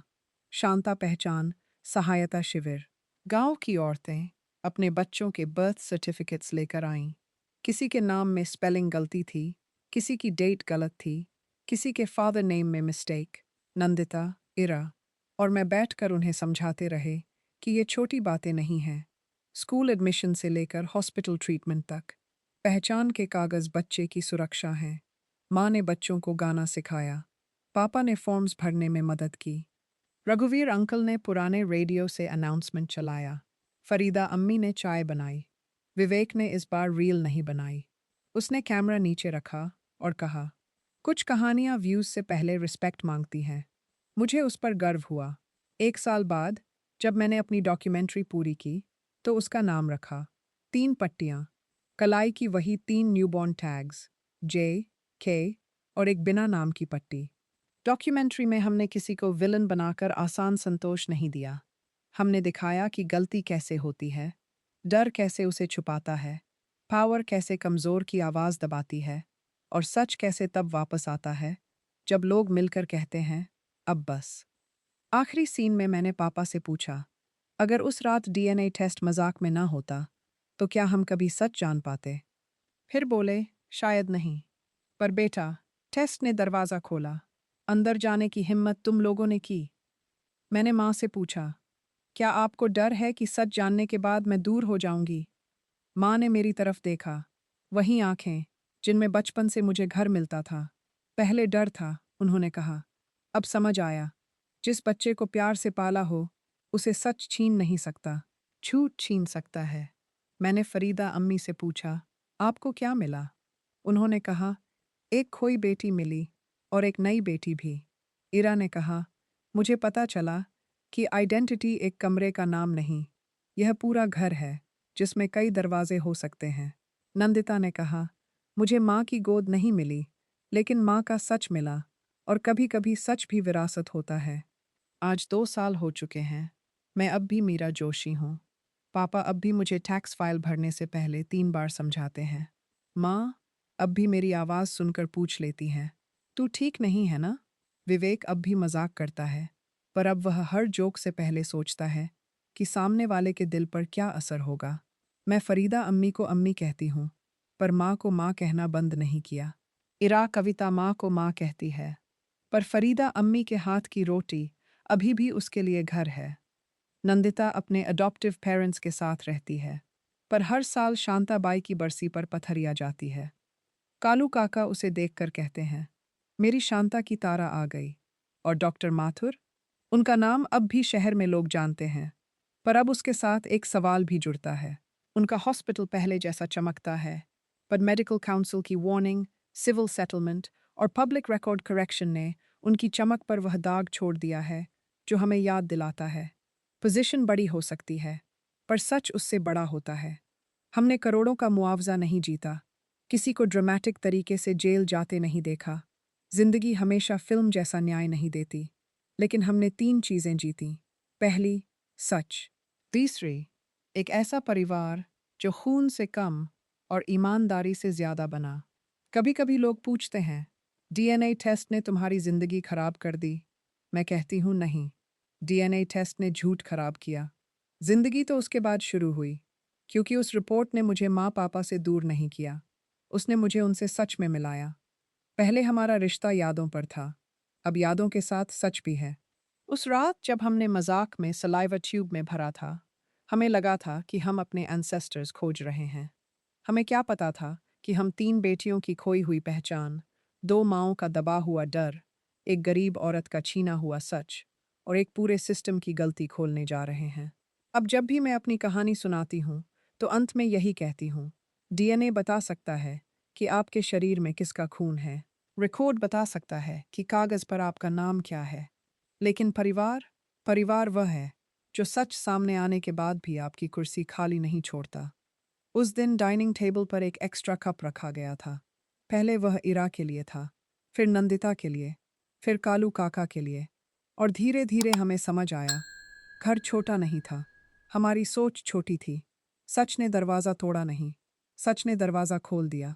शांता पहचान सहायता शिविर। गांव की औरतें अपने बच्चों के बर्थ सर्टिफिकेट्स लेकर आईं। किसी के नाम में स्पेलिंग गलती थी, किसी की डेट गलत थी, किसी के फादर नेम में मिस्टेक। नंदिता, इरा और मैं बैठकर उन्हें समझाते रहे कि ये छोटी बातें नहीं हैं। स्कूल एडमिशन से लेकर हॉस्पिटल ट्रीटमेंट तक पहचान के कागज बच्चे की सुरक्षा हैं। माँ ने बच्चों को गाना सिखाया, पापा ने फॉर्म्स भरने में मदद की, रघुवीर अंकल ने पुराने रेडियो से अनाउंसमेंट चलाया, फरीदा अम्मी ने चाय बनाई, विवेक ने इस बार रील नहीं बनाई। उसने कैमरा नीचे रखा और कहा, कुछ कहानियां व्यूज से पहले रिस्पेक्ट मांगती हैं। मुझे उस पर गर्व हुआ। 1 साल बाद जब मैंने अपनी डॉक्यूमेंट्री पूरी की तो उसका नाम रखा। 3 पट्टियां, कलाई की वही 3 न्यूबॉर्न टैग्स, जे, के और एक बिना नाम की पट्टी। डॉक्यूमेंट्री में हमने किसी को विलन बनाकर आसान संतोष नहीं दिया। हमने दिखाया कि गलती कैसे होती है, डर कैसे उसे छुपाता है, पावर कैसे कमजोर की आवाज दबाती है, और सच कैसे तब वापस आता है जब लोग मिलकर कहते हैं, अब बस। आखिरी सीन में मैंने पापा से पूछा, अगर उस रात डीएनए टेस्ट मजाक में ना होता तो क्या हम कभी सच जान पाते? फिर बोले, शायद नहीं। पर बेटा, टेस्ट ने दरवाज़ा खोला। अंदर जाने की हिम्मत तुम लोगों ने की। मैंने माँ से पूछा, क्या आपको डर है कि सच जानने के बाद मैं दूर हो जाऊंगी? माँ ने मेरी तरफ देखा, वही आंखें जिनमें बचपन से मुझे घर मिलता था। पहले डर था, उन्होंने कहा, अब समझ आया। जिस बच्चे को प्यार से पाला हो, उसे सच छीन नहीं सकता, झूठ छीन सकता है। मैंने फरीदा अम्मी से पूछा, आपको क्या मिला? उन्होंने कहा, एक खोई बेटी मिली और एक नई बेटी भी। इरा ने कहा, मुझे पता चला कि आइडेंटिटी एक कमरे का नाम नहीं, यह पूरा घर है जिसमें कई दरवाजे हो सकते हैं। नंदिता ने कहा, मुझे माँ की गोद नहीं मिली, लेकिन माँ का सच मिला, और कभी-कभी सच भी विरासत होता है। आज 2 साल हो चुके हैं। मैं अब भी मीरा जोशी हूँ। पापा अब भी मुझे टैक्स फाइल भरने से पहले 3 बार समझाते हैं। माँ अब भी मेरी आवाज़ सुनकर पूछ लेती हैं, तू ठीक नहीं है ना? विवेक अब भी मजाक करता है, पर अब वह हर जोक से पहले सोचता है कि सामने वाले के दिल पर क्या असर होगा। मैं फरीदा अम्मी को अम्मी कहती हूँ, पर माँ को माँ कहना बंद नहीं किया। इरा कविता माँ को माँ कहती है, पर फरीदा अम्मी के हाथ की रोटी अभी भी उसके लिए घर है। नंदिता अपने अडॉप्टिव पेरेंट्स के साथ रहती है, पर हर साल शांताबाई की बरसी पर पथरिया जाती है। कालू काका उसे देखकर कहते हैं, मेरी शांता की तारा आ गई। और डॉक्टर माथुर, उनका नाम अब भी शहर में लोग जानते हैं, पर अब उसके साथ एक सवाल भी जुड़ता है। उनका हॉस्पिटल पहले जैसा चमकता है, पर मेडिकल काउंसिल की वार्निंग, सिविल सेटलमेंट और पब्लिक रिकॉर्ड करेक्शन ने उनकी चमक पर वह दाग छोड़ दिया है जो हमें याद दिलाता है, पोजीशन बड़ी हो सकती है, पर सच उससे बड़ा होता है। हमने करोड़ों का मुआवजा नहीं जीता, किसी को ड्रामेटिक तरीके से जेल जाते नहीं देखा। जिंदगी हमेशा फिल्म जैसा न्याय नहीं देती, लेकिन हमने 3 चीजें जीती। पहली, सच। तीसरी, एक ऐसा परिवार जो खून से कम और ईमानदारी से ज्यादा बना। कभी कभी लोग पूछते हैं, डीएनए टेस्ट ने तुम्हारी जिंदगी खराब कर दी? मैं कहती हूँ नहीं, डीएनए टेस्ट ने झूठ खराब किया। जिंदगी तो उसके बाद शुरू हुई, क्योंकि उस रिपोर्ट ने मुझे माँ पापा से दूर नहीं किया, उसने मुझे उनसे सच में मिलाया। पहले हमारा रिश्ता यादों पर था, अब यादों के साथ सच भी है। उस रात जब हमने मजाक में सलाइवा ट्यूब में भरा था, हमें लगा था कि हम अपने एंसेस्टर्स खोज रहे हैं। हमें क्या पता था कि हम 3 बेटियों की खोई हुई पहचान, 2 माँओं का दबा हुआ डर, एक गरीब औरत का छीना हुआ सच और एक पूरे सिस्टम की गलती खोलने जा रहे हैं। अब जब भी मैं अपनी कहानी सुनाती हूँ, तो अंत में यही कहती हूँ, डीएनए बता सकता है कि आपके शरीर में किसका खून है। रिकॉर्ड बता सकता है कि कागज़ पर आपका नाम क्या है। लेकिन परिवार? परिवार वह है, जो सच सामने आने के बाद भी आपकी कुर्सी खाली नहीं छोड़ता। उस दिन डाइनिंग टेबल पर एक एक्स्ट्रा कप रखा गया था। पहले वह इरा के लिए था, फिर नंदिता के लिए, फिर कालू काका के लिए। और धीरे धीरे हमें समझ आया, घर छोटा नहीं था, हमारी सोच छोटी थी। सच ने दरवाज़ा तोड़ा नहीं, सच ने दरवाज़ा खोल दिया।